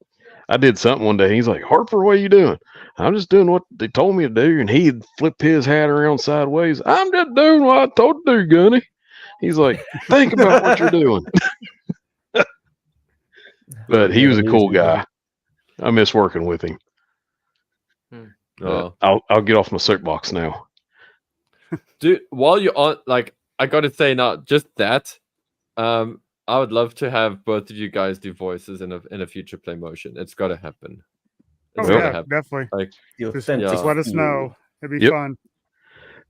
I did something one day. He's like, Harper, what are you doing? I'm just doing what they told me to do. And he'd flip his hat around sideways. I'm just doing what I told to do, Gunny. He's like, think about what you're doing. But he was a cool guy. I miss working with him. I'll get off my soapbox now. Dude, while you're on, like, I gotta say now, just that, I would love to have both of you guys do voices in a future play motion. It's gotta happen. Oh yeah, definitely. Like, just let us know. It'd be fun.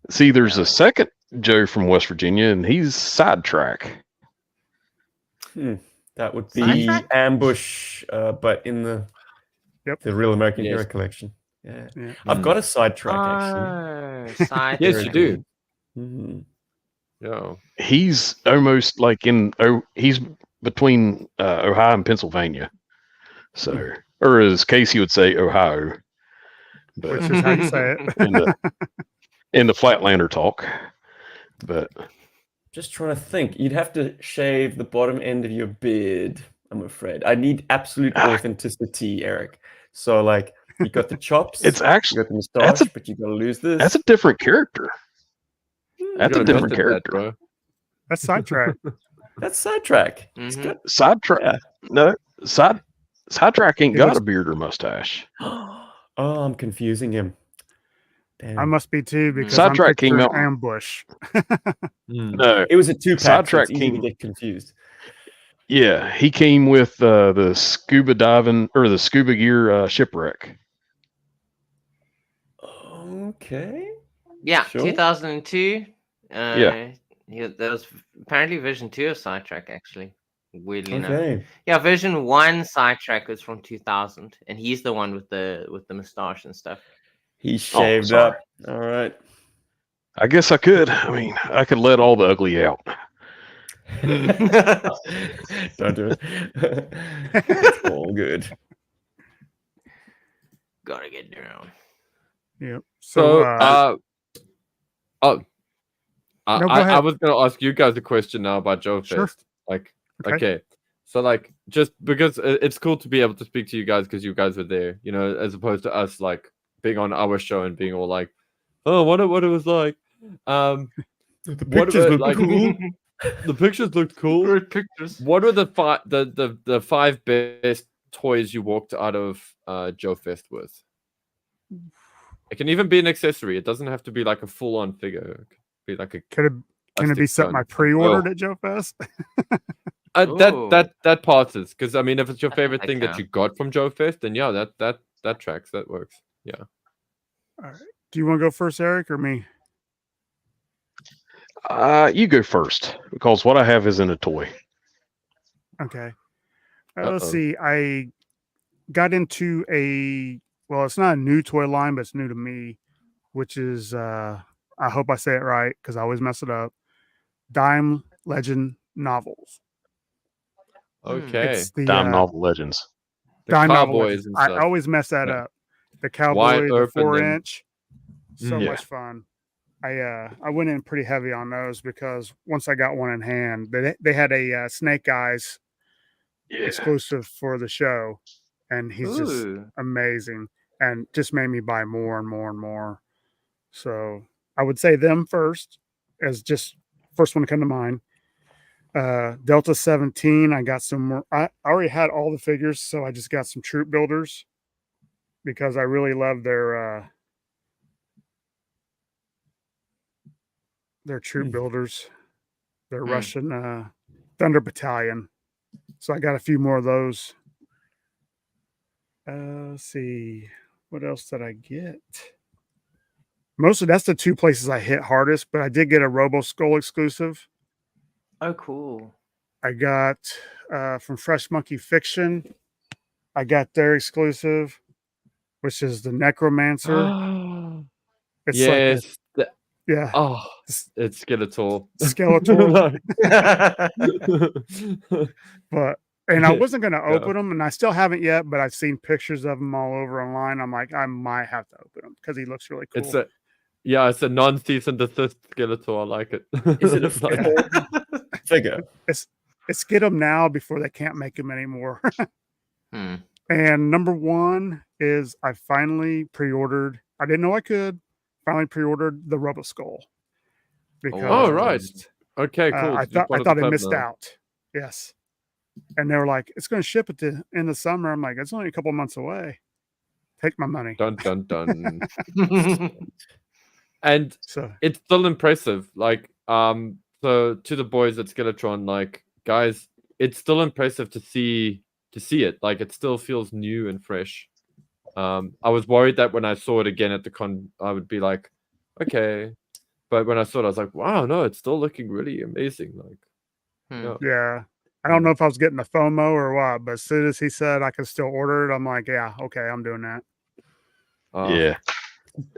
See, there's a second Joe from West Virginia, and he's Sidetrack. That would be Ambush, but in the Real American Hero collection. Yeah. I've got a Sidetrack actually. Yes, you do. Yeah. He's almost like he's between Ohio and Pennsylvania. So, or as Casey would say, Ohio. But which is how you say it. in the Flatlander talk. But just trying to think. You'd have to shave the bottom end of your beard, I'm afraid. I need absolute authenticity, Eric. So like you got the chops, it's actually you got the mustache, but you gotta lose this. That's a different character. That's a different character. Bro. That's Sidetrack. That's Sidetrack. Sidetrack. Yeah. No, Sidetrack ain't got a beard or mustache. Oh, I'm confusing him. Damn. I must be too because Sidetrack came out Ambush. No, it was a 2-pack. Sidetrack so it's easy to get confused. Yeah, he came with the scuba diving or the scuba gear shipwreck. Okay. Yeah, Sure. 2002. Yeah, there was apparently version 2 of Sidetrack actually. Weirdly enough. Okay. Yeah, version 1 Sidetrack was from 2000, and he's the one with the mustache and stuff. He shaved up. All right. I guess I could. I mean, I could let all the ugly out. Don't do it. It's all good. Gotta get down. Yep. So, no, I was going to ask you guys a question now about Joe Fest. Sure. Like, okay. So, like, just because it's cool to be able to speak to you guys because you guys were there, as opposed to us, like, being on our show and being all like, oh, what it was like. The pictures look cool. The pictures looked cool. Great pictures. What were the 5 best toys you walked out of Joe Fest with? It can even be an accessory. It doesn't have to be like a full-on figure. It could be like a. Can it be something I pre-ordered at Joe Fest? That passes because I mean, if it's your favorite thing can. that you got from Joe Fest, then yeah, that tracks. That works. Yeah. All right. Do you want to go first, Eric, or me? You go first because what I have isn't a toy. Okay. Let's see. I got into well, it's not a new toy line, but it's new to me. which is I hope I say it right because I always mess it up. Dime Legend Novels. Okay. It's the Dime Novel Legends. The Dime Novel cowboys Legends. and I stuff. always mess that Yeah. up. The Wide cowboy, the open 4-inch. So Mm. much fun. I went in pretty heavy on those because once I got one in hand, they had a Snake Eyes Yeah. exclusive for the show, and he's just Ooh. amazing, and just made me buy more and more and more. So I would say them first as just first one to come to mind. Delta 17, I got some more. I already had all the figures, so I just got some troop builders because I really love their troop builders, their Russian Thunder Battalion. So I got a few more of those. Let's see, what else did I get? Mostly that's the two places I hit hardest, but I did get a Robo Skull exclusive. Oh, cool. I got from Fresh Monkey Fiction. I got their exclusive, which is the Necromancer. It's yes. yeah, Oh, it's Skeletor. Skeletor. But and I wasn't going to Yeah. open them, and I still haven't yet. But I've seen pictures of them all over online. I'm like, I might have to open them because he looks really cool. It's a non-cease and desist Skeletor. I like it. Is it a Like- figure? It's get them now before they can't make them anymore. Hmm. And number one is I finally pre-ordered. I didn't know I could. Finally pre-ordered the Robo Skull. Because Oh, right. Okay, cool. I It's part thought of the I club missed now. out. Yes. And they were like, it's going to ship at the end of summer. I'm like, it's only a couple months away. Take my money. Dun dun dun. And So it's still impressive. Like, so to the boys at Skeletron, like, guys, it's still impressive to see it. Like, it still feels new and fresh. I was worried that when I saw it again at the con, I would be like, okay. But when I saw it, I was like, wow, no, it's still looking really amazing. Like, yeah. I don't know if I was getting the FOMO or what, but as soon as he said I could still order it, I'm like, yeah, okay, I'm doing that. Yeah.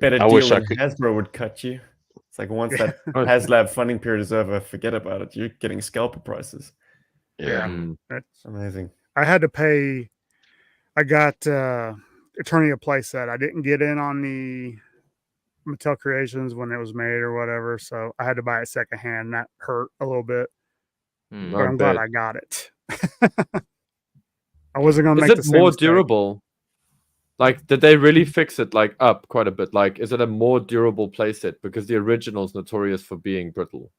Better I deal wish I than could- Hasbro would cut you. It's like once that Oh. HasLab funding period is over, forget about it. You're getting scalper prices. Yeah. Mm. It's, Amazing. I had to pay. I got Eternia playset. I didn't get in on the Mattel Creations when it was made or whatever, so I had to buy it secondhand. That hurt a little bit, but I'm glad I got it. I wasn't gonna Is make it the same more mistake. durable? Like, did they really fix it like up quite a bit? Like, is it a more durable playset? Because the original is notorious for being brittle.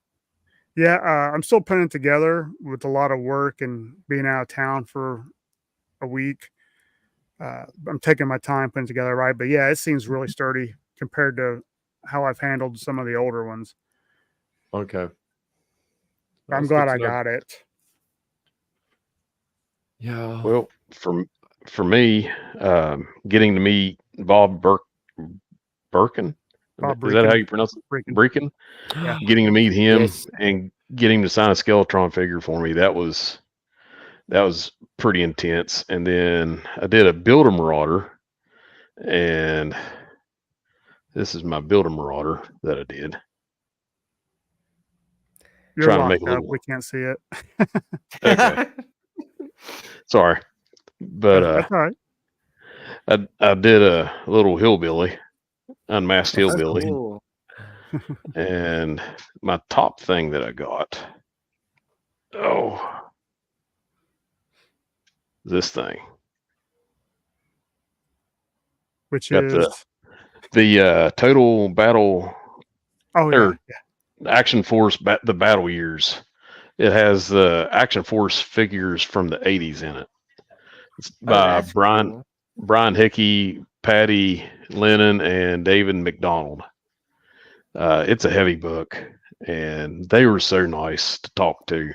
Yeah, I'm still putting it together with a lot of work and being out of town for a week. I'm taking my time putting it together right, but yeah, it seems really sturdy compared to how I've handled some of the older ones. Okay. I'm That's glad good I to know. got it. Yeah. Well, for me, getting to meet Bob Birkin. Bob Is that how Breakin. you pronounce it? Breakin. Breakin? Yeah. Getting to meet him Yes. and getting him to sign a Skeletron figure for me, that was pretty intense. And then I did a Builder Marauder, and this is my Builder Marauder that I did. You're Trying to make locked a up. little. We can't see it. Okay. Sorry, but That's all right. I did a little hillbilly, unmasked Oh, hillbilly, cool. and my top thing that I got. Oh, this thing. Which Got is the Total Battle oh yeah, or Action Force the Battle Years. It has the Action Force figures from the 80s in it. It's by that's Brian cool. Hickey, Patty Lennon, and David McDonald. It's a heavy book, and they were so nice to talk to.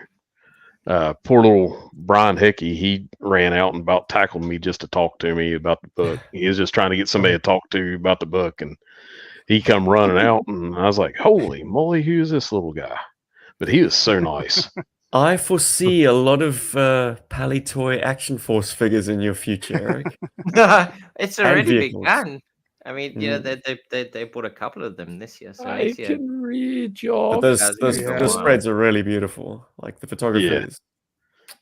Poor little Brian Hickey, he ran out and about tackled me just to talk to me about the book. He was just trying to get somebody to talk to about the book, and he come running out, and I was like, holy moly, who's this little guy? But he was so nice. I foresee a lot of Palitoy Action Force figures in your future, Eric. It's And already vehicles. begun. I mean, you know, they bought a couple of them this year. So I next year, can read your. But those guys are gonna go the wild. spreads are really beautiful. Like the photography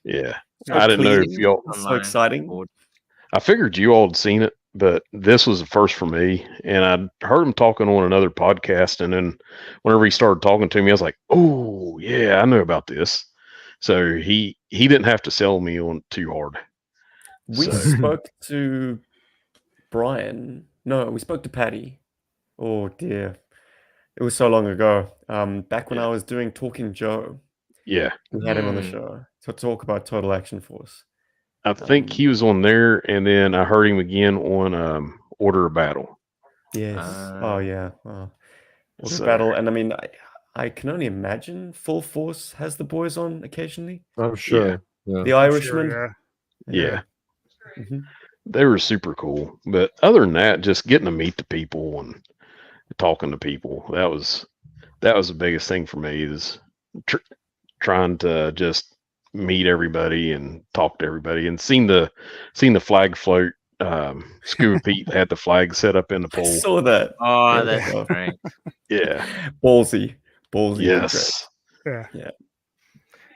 Yeah. so I didn't know clean, if y'all. it's so Online. exciting. I figured you all had seen it, but this was the first for me. And I heard him talking on another podcast. And then whenever he started talking to me, I was like, oh, yeah, I know about this. So he didn't have to sell me on too hard. We So- spoke to Brian. No, we spoke to Patty. Oh dear. It was so long ago. Back when I was doing Talking Joe, Yeah. we had him on the Mm. show to talk about Total Action Force. I think he was on there. And then I heard him again on Order of Battle. Yes. Oh yeah. Oh. Order So- Battle. And I mean, I can only imagine Full Force has the boys on occasionally. I'm sure. Yeah. The I'm Irishman. sure, Yeah. Mhm. They were super cool. But other than that, just getting to meet the people and talking to people, that was the biggest thing for me is trying to just meet everybody and talk to everybody and seen the flag float. Scuba Pete had the flag set up in the I pole. saw that. Oh, Yeah, that's yeah. great. Yeah. Ballsy. Ballsy. Yes. yeah.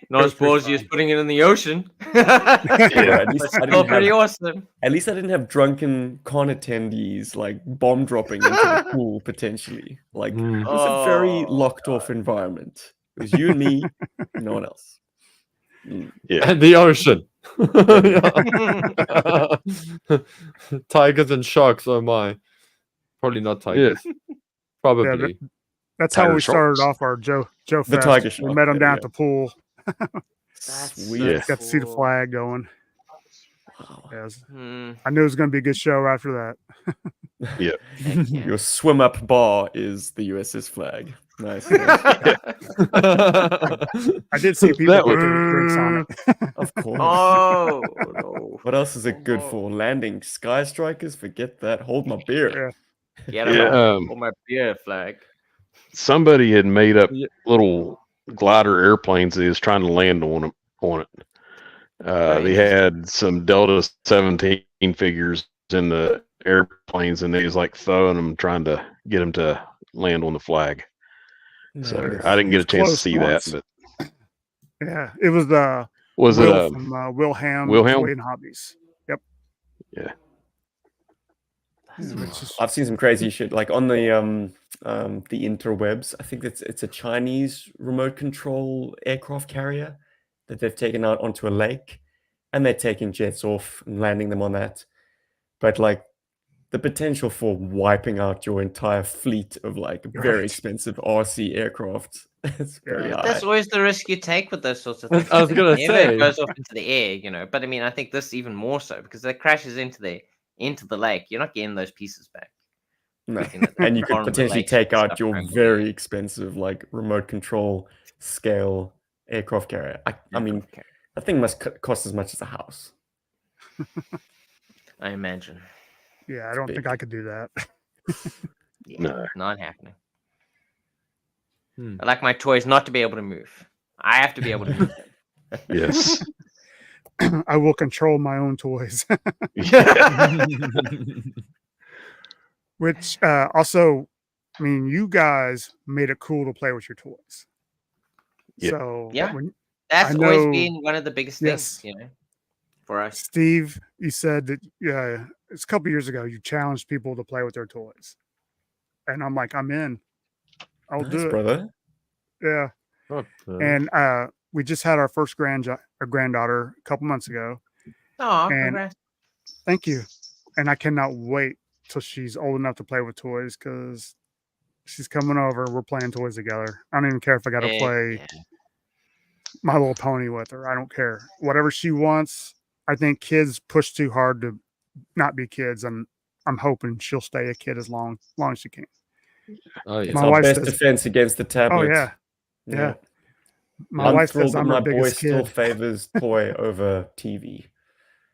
Not as That's pretty ballsy as fun. putting it in the ocean. Yeah, at But least I still didn't pretty have, awesome. at least I didn't have drunken con attendees like bomb dropping into the pool potentially. Like Mm. it was a very Oh, locked off environment. It was you and me, no one else. Mm. Yeah. And the ocean. Tigers and sharks, oh my. Probably not tigers. Probably. That's how Tiger we started sharks. off our Joe The Fest. Tiger We Shark, met him there down we at the pool. That's Sweet. so Yeah. Got to see the cool. flag going. Wow. Yes. Hmm, I knew it was going to be a good show after that. heck yeah. Your swim up bar is the USS flag. Nice. nice. I did see people That put was- their drinks on it. Of course. Oh no. What else is it good Oh. for? Landing Sky Strikers? Forget that. Hold my beer. Get Yeah, him for my beer flag. somebody had made up Yeah. little glider airplanes that he was trying to land on it. They had some Delta 17 figures in the airplanes, and they was like throwing them, trying to get them to land on the flag. So Nice. I didn't get a chance to Close see once. that. But Yeah, it was the was Will it? from Wilhelm Wilhelm? Toy and Hobbies. That's Which wild. is- I've seen some crazy shit like on the interwebs. I think it's a Chinese remote control aircraft carrier that they've taken out onto a lake, and they're taking jets off and landing them on that. But like the potential for wiping out your entire fleet of like very Right. expensive RC aircraft is very Yeah. high. That's always the risk you take with those sorts of I things. was gonna Whenever say. it goes off into the air, you know. But I mean, I think this even more so because it crashes into the lake. You're not getting those pieces back. No. You know, the And you could bottom of the potentially lakes and take out stuff your going on. very expensive like remote control scale aircraft carrier. I mean, Okay, that thing must cost as much as a house. I imagine. yeah, I don't think big. I could do that. Yeah, No. not happening. Hmm. I like my toys not to be able to move. I have to be able to move them. Yes. I will control my own toys. Which also, I mean, you guys made it cool to play with your toys. Yeah. So Yeah. when That's I always know- been one of the biggest Yes. things, you know, for us. Steve, you said that it's a couple years ago you challenged people to play with their toys, and I'm like, I'm in. I'll Nice, do it. brother. Yeah. And we just had our first granddaughter a couple months ago. Oh, And- congrats. Thank you. And I cannot wait till she's old enough to play with toys because she's coming over. We're playing toys together. I don't even care if I got to Heck play yeah. My Little Pony with her. I don't care. Whatever she wants. I think kids push too hard to not be kids. I'm hoping she'll stay a kid as long as she can. Oh yeah. It's My our wife best says- defense against the tablet. Oh yeah. Yeah. My I'm wife thrilled says that I'm my her boy biggest still kid. favors toy over TV.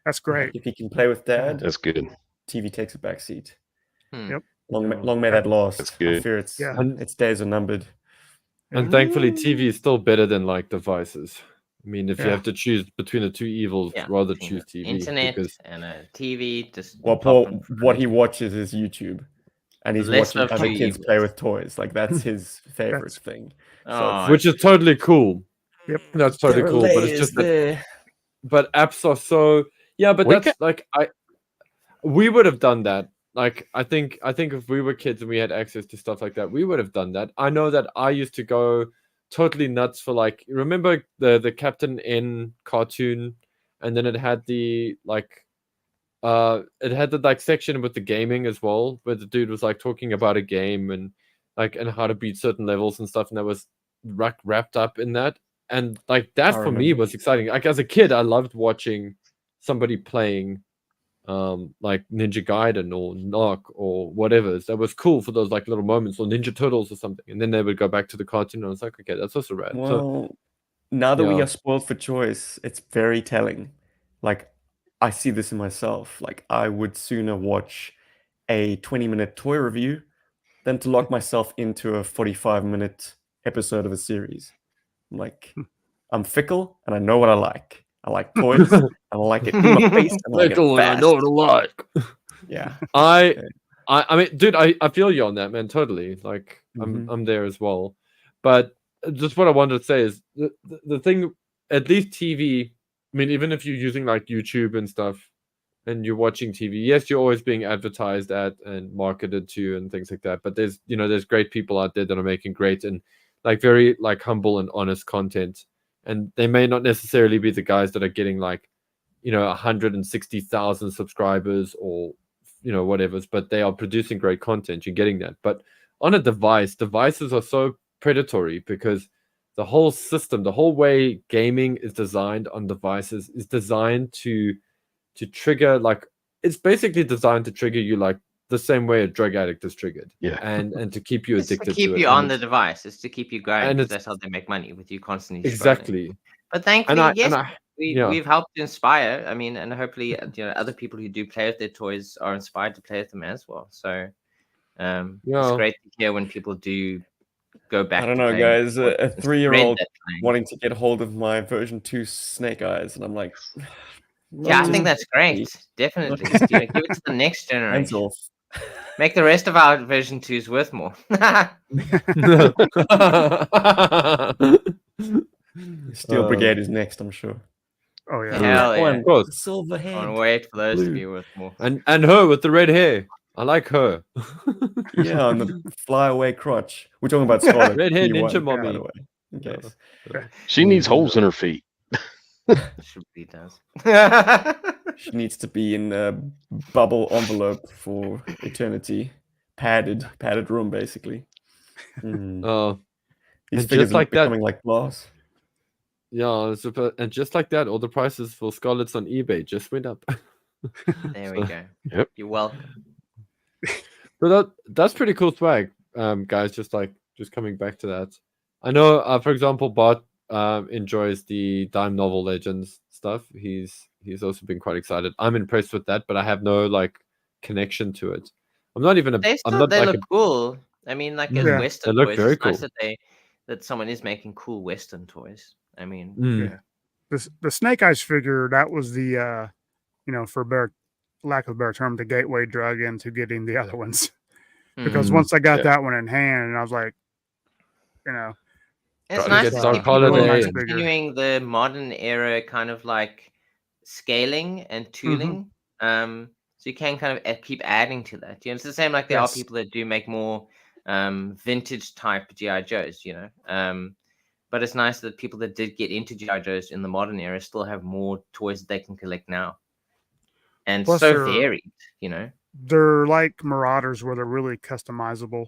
That's great. If he can play with dad, That's good. TV takes a back seat. Hmm. Yep. Long may that last. That's I good. fear Yeah. its days are numbered. And thankfully, TV is still better than like devices. I mean, if you Yeah. have to choose between the two evils, Yeah, rather between choose the TV. Internet Because and a TV. Just Well, pop Paul, in what front. he watches is YouTube. and he's Less watching of other two kids evils. play with toys. Like that's his favorite That's- thing. Oh, Which is totally cool. Yep. That's totally cool. But it's just that, there. but apps are so but We that's like we would have done that. Like I think if we were kids and we had access to stuff like that, we would have done that. I know that I used to go totally nuts for like, remember the Captain N cartoon, and then it had the section with the gaming as well, where the dude was like talking about a game and how to beat certain levels and stuff, and that was wrapped up in that. And like that I for me remember. was exciting. Like as a kid, I loved watching somebody playing like Ninja Gaiden or Knock or whatever. That was cool for those like little moments, or Ninja Turtles or something. And then they would go back to the cartoon, and I was like, okay, that's also rad. Well, now that we yeah. are spoiled for choice, it's very telling. Like, I see this in myself. Like, I would sooner watch a 20-minute toy review than to lock myself into a 45-minute episode of a series. Like, I'm fickle and I know what I like. I like toys and I like it in my face and I like it I fast. know what I like. Yeah. I mean, dude, I feel you on that, man. Totally. Like, Mhm. I'm there as well. But just what I wanted to say is the thing, at least TV. I mean, even if you're using like YouTube and stuff, and you're watching TV, yes, you're always being advertised at and marketed to and things like that. But there's great people out there that are making great and like very like humble and honest content, and they may not necessarily be the guys that are getting like 160,000 subscribers or whatever, but they are producing great content. You're getting that. But on a devices are so predatory because the whole system, the whole way gaming is designed on devices is designed to trigger, like, it's basically designed to trigger you like the same way a drug addict is triggered. Yeah. And to keep you it's to addicted keep to it. you And on the device. It's to keep you going, and because it's- that's how they make money, with you constantly scrolling. exactly. But thankfully, yes, yeah. we've helped to inspire. I mean, and hopefully, other people who do play with their toys are inspired to play with them as well. So, it's Yeah. great to hear when people do go back. I don't to know, playing guys. with toys A and spread 3-year-old that playing. wanting to get hold of my version 2 Snake Eyes, and I'm like, Yeah, I think not that's great. Definitely, give it to the next hands generation. off. Make the rest of our version 2s worth more. Steel Brigade is next, I'm sure. Oh yeah. Hell That yeah. one, Of course. the silver head. Can't wait for those to Blue. be worth more. And her with the red hair. I like her. Yeah, on the flyaway crotch. We're talking about Scarlet. Red hair P1, ninja by mommy. the way. In case. She needs holes in her feet. Should be does. She needs to be in a bubble envelope for eternity. Padded room, basically. Mm. Oh, These and figures just like are that- becoming like glass. yeah. And just like that, all the prices for Scarlets on eBay just went up. There we go. Yep. You're welcome. So that's pretty cool swag, guys. Just coming back to that. I know, for example, Bart enjoys the Dime Novel Legends stuff. He's also been quite excited. I'm impressed with that, but I have no like connection to it. I'm not even a. They I'm not like look cool. I mean, like as Yeah. Western They look toys, very it's nice cool. that someone is making cool Western toys. I mean, Mm. Yeah. The Snake Eyes figure, that was the for lack of a better term, the gateway drug into getting the other ones. Because Mhm. once I got Yeah. that one in hand, and I was like, it's Gotta nice get to Dark see people Holiday. continuing the modern era kind of like scaling and tooling. So you can kind of keep adding to that. It's the same like there Yes. are people that do make more vintage type GI Joes. But it's nice that people that did get into GI Joes in the modern era still have more toys that they can collect now, and Plus so they're- varied. they're like Marauders where they're really customizable.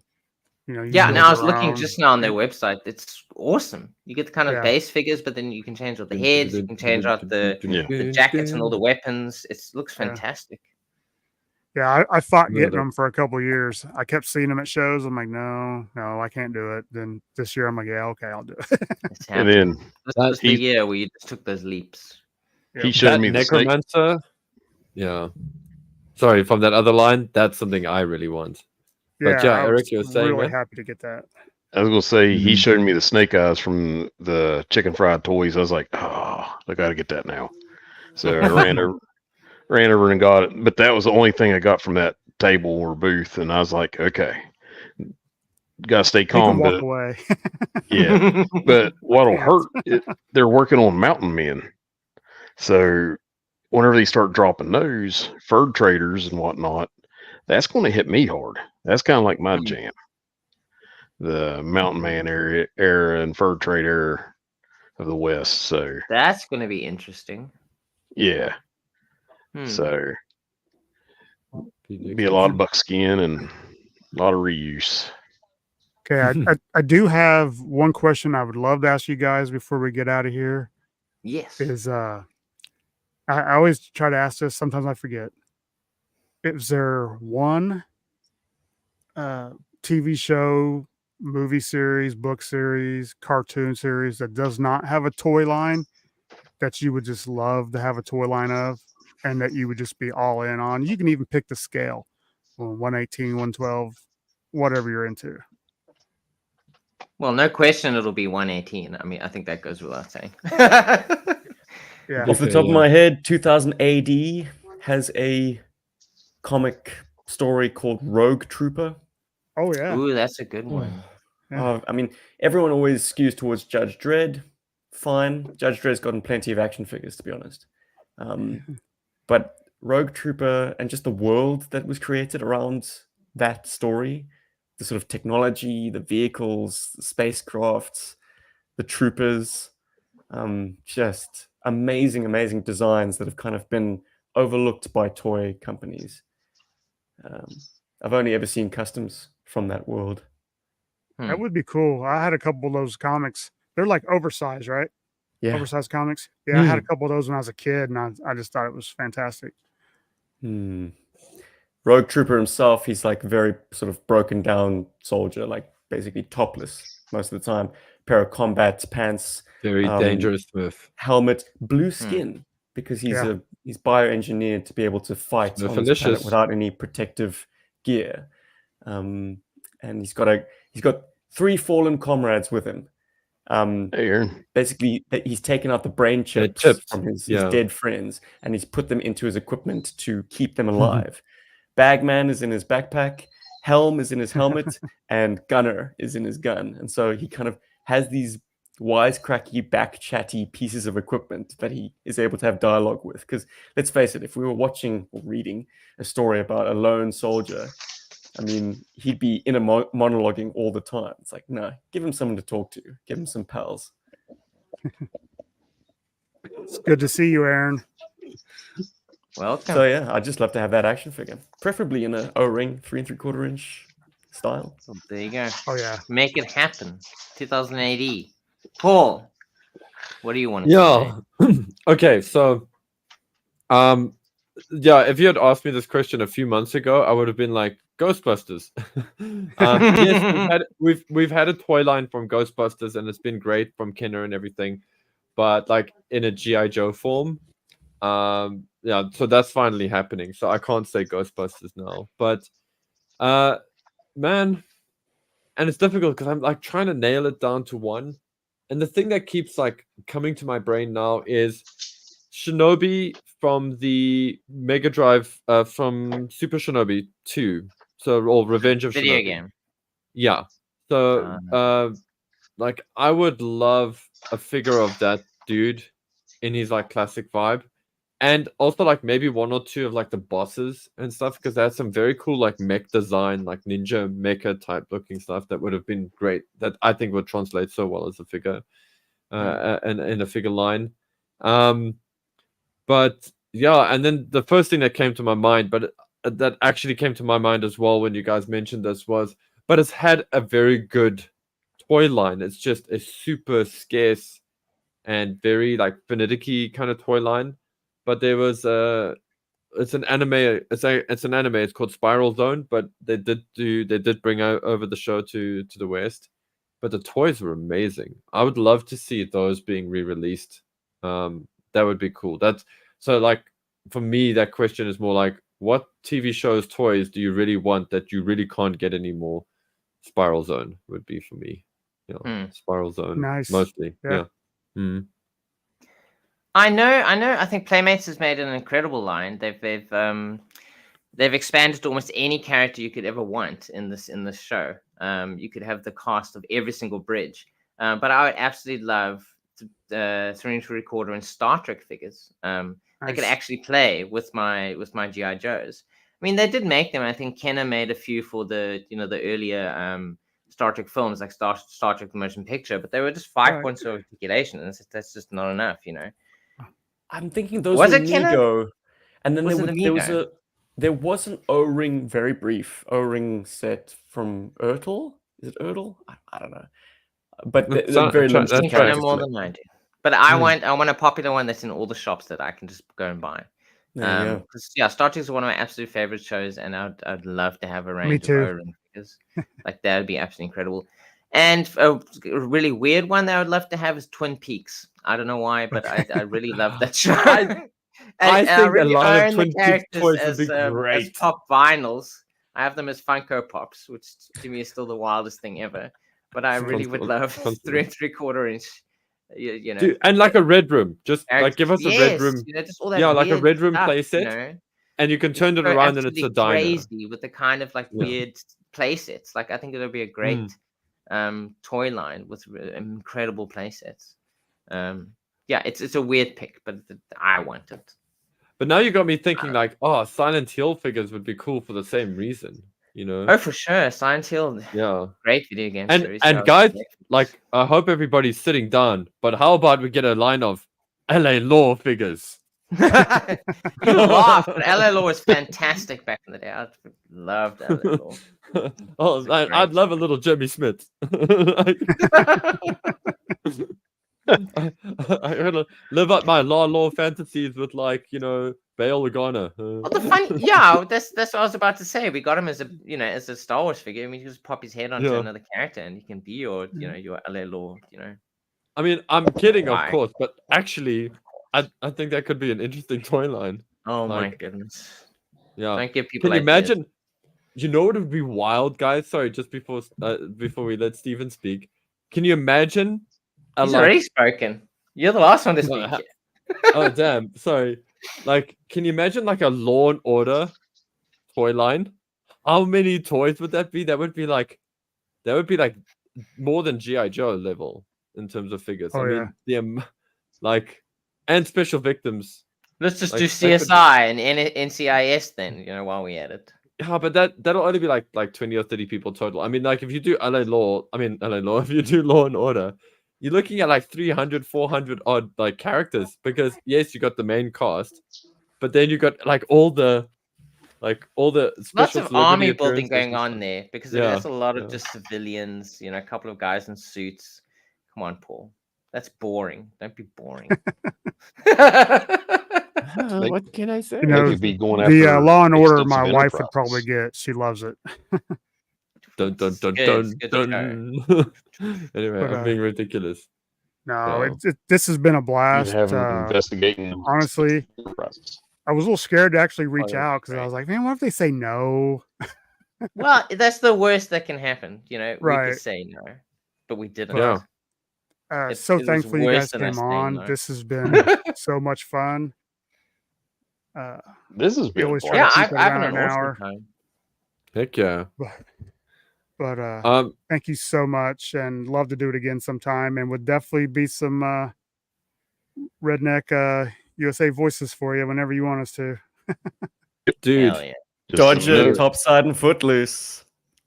You Yeah, build now I was your looking own. just now on their website. It's awesome. You get the kind of Yeah. base figures, but then you can change out the heads, you can change out the jackets and all the weapons. It looks Yeah. fantastic. Yeah, I fought No, getting they're- them for a couple of years. I kept seeing them at shows. I'm like, no, I can't do it. Then this year, I'm like, yeah, okay, I'll do it. It's And happening. then This was the he's- year where you just took those leaps. he showed That me the snake. Necromancer. Yeah. Sorry, from that other line, that's something I really want. But yeah, I Eric, was you were saying, really man? happy to get that. I was gonna say he Mhm. showed me the Snake Eyes from the Chicken Fried Toys. I was like, oh, I gotta get that now. So I ran over and got it. But that was the only thing I got from that table or booth, and I was like, okay, gotta stay He can calm. walk But away. yeah, but what'll can't. hurt? They're working on mountain men, so whenever they start dropping those fur traders and whatnot, that's going to hit me hard. That's kind of like my jam. The mountain man era and fur trade era of the West. So That's going to be interesting. yeah. So be a lot of buckskin and a lot of reuse. Okay, I do have one question I would love to ask you guys before we get out of here. Yes. Is I always try to ask this, sometimes I forget. Is there one TV show, movie series, book series, cartoon series that does not have a toy line that you would just love to have a toy line of, and that you would just be all in on? You can even pick the scale, 118, 112, whatever you're into. Well, no question it'll be 118. I mean, I think that goes without saying. Yeah. Off the top of my head, 2000 AD has a comic story called Rogue Trooper. Oh yeah. Ooh, that's a good one. Yeah. I mean, everyone always skews towards Judge Dredd. Fine. Judge Dredd's gotten plenty of action figures, to be honest. But Rogue Trooper and just the world that was created around that story, the sort of technology, the vehicles, the spacecrafts, the troopers, just amazing, amazing designs that have kind of been overlooked by toy companies. I've only ever seen customs from that world. That would be cool. I had a couple of those comics. They're like oversized, right? Yeah. Oversized comics. Yeah, I had a couple of those when I was a kid, and I just thought it was fantastic. Rogue Trooper himself, he's like very sort of broken down soldier, like basically topless most of the time. Pair of combat pants, Very dangerous with helmet, blue skin, because he's bioengineered to be able to fight on this planet without any protective gear. And he's got 3 fallen comrades with him. Basically, he's taken out the brain chips from his dead friends, and he's put them into his equipment to keep them alive. Bagman is in his backpack, Helm is in his helmet, and Gunner is in his gun. And so he kind of has these wisecracky, back-chatty pieces of equipment that he is able to have dialogue with. Because let's face it, if we were watching or reading a story about a lone soldier, I mean, he'd be inner monologuing all the time. It's like, no, give him someone to talk to. Give him some pals. It's good to see you, Aaron. Welcome. So yeah, I'd just love to have that action figure, preferably in a O-ring 3 3/4 inch style. So there you go. Oh yeah, make it happen. 2000 AD. Paul, what do you want to say? Okay, so if you had asked me this question a few months ago, I would have been like, Ghostbusters. Yes, we've had a toy line from Ghostbusters, and it's been great from Kenner and everything, but like in a G.I. Joe form. So that's finally happening. So I can't say Ghostbusters now, but man, and it's difficult because I'm like trying to nail it down to one, and the thing that keeps like coming to my brain now is Shinobi from the Mega Drive, from Super Shinobi 2, or Revenge of Video Shinobi. game. Yeah. So like I would love a figure of that dude in his like classic vibe. And also like maybe 1 or 2 of like the bosses and stuff, because they had some very cool like mech design, like ninja mecha type looking stuff that would have been great, that I think would translate so well as a figure and in a figure line. But yeah, and then the first thing that came to my mind, but that actually came to my mind as well when you guys mentioned this, was, but it's had a very good toy line. It's just a super scarce and very like finicky kind of toy line. But there was it's an anime. It's an anime. It's called Spiral Zone. But they did bring over the show to the West. But the toys were amazing. I would love to see those being re-released. That would be cool. So like for me, that question is more like, what TV shows toys do you really want that you really can't get anymore? Spiral Zone would be for me. Spiral Zone. Nice. Mostly. Yeah. I know. I think Playmates has made an incredible line. They've they've expanded to almost any character you could ever want in this show. You could have the cast of every single bridge. But I would absolutely love 3-inch recorder and Star Trek figures. I could actually play with my GI Joes. I mean, they did make them. I think Kenner made a few for the earlier Star Trek films, like Star Trek the Motion Picture, but they were just 5 points of articulation, and that's just not enough, I'm thinking those Was were it Kenner? Mego, and then Was there it was there was an O-ring, very brief O-ring set from Ertl. Is it Ertl? I don't know, but they're very limited I characters. know more than I do, but I want a popular one that's in all the shops that I can just go and buy. Star Trek is one of my absolute favorite shows, and I'd love to have a range of O-ring figures. Like that would be absolutely incredible. And a really weird one that I would love to have is Twin Peaks. I don't know why, but I really love that show. I think really a lot of own Twin Peaks toys would as be great. pop vinyls. I have them as Funko Pops, which to me is still the wildest thing ever. But I really would love 3 3/4 inch. Dude, and like a red room, just like give us a red room. Just all that like a red room stuff, playset, and you can turn it around and it's a diner. Crazy with the kind of like weird playsets. Like I think it would be a great toy line with incredible playsets. It's a weird pick, but I want it. But now you got me thinking, like, Silent Hill figures would be cool for the same reason, Oh, for sure, Silent Hill. Yeah, great video game series. And guys, like, I hope everybody's sitting down. But how about we get a line of LA Law figures? You laugh, but LA Law was fantastic back in the day. I loved LA Law. I'd love a little Jimmy Smith. I gotta live up my law fantasies with, like, Bail Organa. Well, the funny, that's what I was about to say. We got him as a Star Wars figure. I mean, you just pop his head onto another character, and he can be your LA Law. I mean, I'm kidding, of course, but actually, I think that could be an interesting toy line. Oh my goodness! Yeah, don't give people. Can you imagine? What would be wild, guys? Sorry, just before we let Steven speak, can you imagine? He's already spoken. You're the last one to speak. Oh damn! Sorry. Like, can you imagine like a Law and Order toy line? How many toys would that be? That would be like more than GI Joe level in terms of figures. And Special Victims. Let's just do CSI and NCIS then. While we at it. Yeah, but that'll only be like 20 or 30 people total. I mean, like if you do LA Law, if you do Law and Order, you're looking at like 300, 400 odd like characters, because yes, you got the main cast, but then you got like all the lots of army building going on there, because there's a lot of just civilians, a couple of guys in suits. Come on, Paul. That's boring. Don't be boring. What can I say? Be going after the Law and Order my extensive wife would enterprise. probably get. She loves it. Dun, dun, dun, Good dun. Anyway, I'm being ridiculous. No, this has been a blast. Investigating. Honestly, enterprises. I was a little scared to actually reach out because I was like, man, what if they say no? Well, that's the worst that can happen. We Right. could say no, but we didn't. Yeah. So it was thankful you worse guys than us came saying on. no. This has been so much fun. This has We been always fun. try to Yeah, keep I've it had around an an awesome hour. time. Heck yeah. But thank you so much, and love to do it again sometime, and would definitely be some redneck USA voices for you whenever you want us to. Dude. Hell yeah. Dodger, Topside, and Footloose.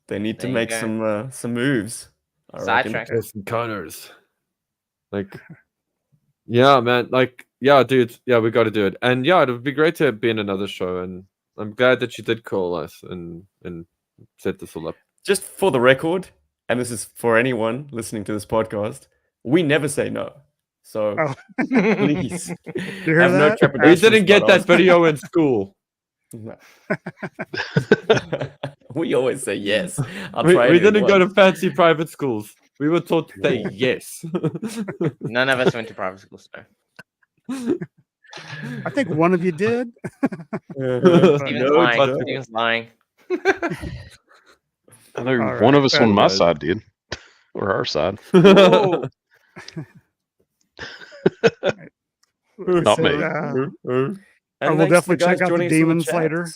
They need to There you make go. some moves. I reckon. Sidetrack. Jason Connors. Like, yeah, man. Like, yeah, dude. Yeah, we got to do it. And yeah, it would be great to be in another show. And I'm glad that you did call us and set this all up. Just for the record, and this is for anyone listening to this podcast, we never say no. So please, hear have no that? trepidation. We didn't get that Spot video in school. on. No. We always say yes. We didn't go to fancy private schools. We were taught to say yes. None of us went to private school, so. I think one of you did. Steven's lying. but- Steven's lying. I know All one right, of us on my guys. side did, or our side. Whoa. Not So, me. And I will thanks to definitely the guys check out the joining us in demons chat. later.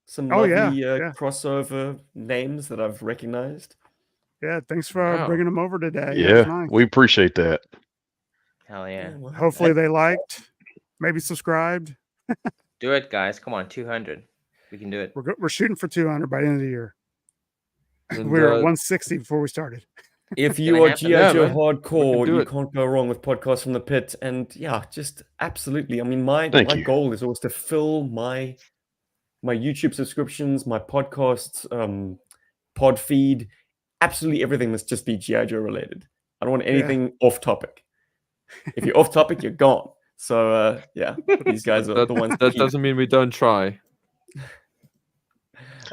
Some Oh, yeah, lovely yeah. crossover names that I've recognized. Yeah, thanks for Wow. bringing them over today. It was Yeah, nice. we appreciate that. Hell yeah. well, Hopefully they liked, maybe subscribed. Do it, guys. Come on, 200. We can do it. We're shooting for 200 by the end of the year. And, We were at 160 before we started. if Can you it are happen? GI Yeah, Joe man. We hardcore, can do you it. can't go wrong with podcasts from the pit. And yeah, just absolutely. I mean, my Thank you. goal is always to fill my YouTube subscriptions, my podcasts, pod feed, absolutely everything must just be GI Joe related. I don't want anything off topic. If you're off topic, you're gone. So yeah, these guys are the ones. That doesn't mean we don't try.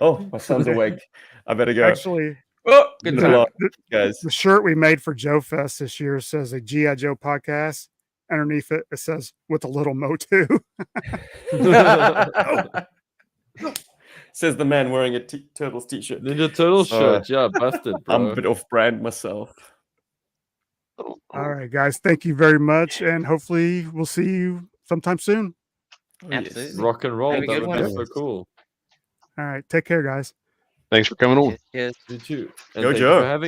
Oh, my son's awake. I better go. Actually, Oh, good Good time. luck, guys. the shirt we made for Joe Fest this year says a G.I. Joe podcast. Underneath it, it says with a little Mo too. Says the man wearing a Turtles t-shirt. Ninja Turtle So, shirt, yeah, busted, I'm a bro. bit off brand myself. All right, guys. Thank you very much. And hopefully we'll see you sometime soon. Oh, yes. Absolutely. Rock and roll. Have a That good would be one. so cool. All right. Take care, guys. Thanks for coming on. Cheers. You too. And Go thank you Joe. for having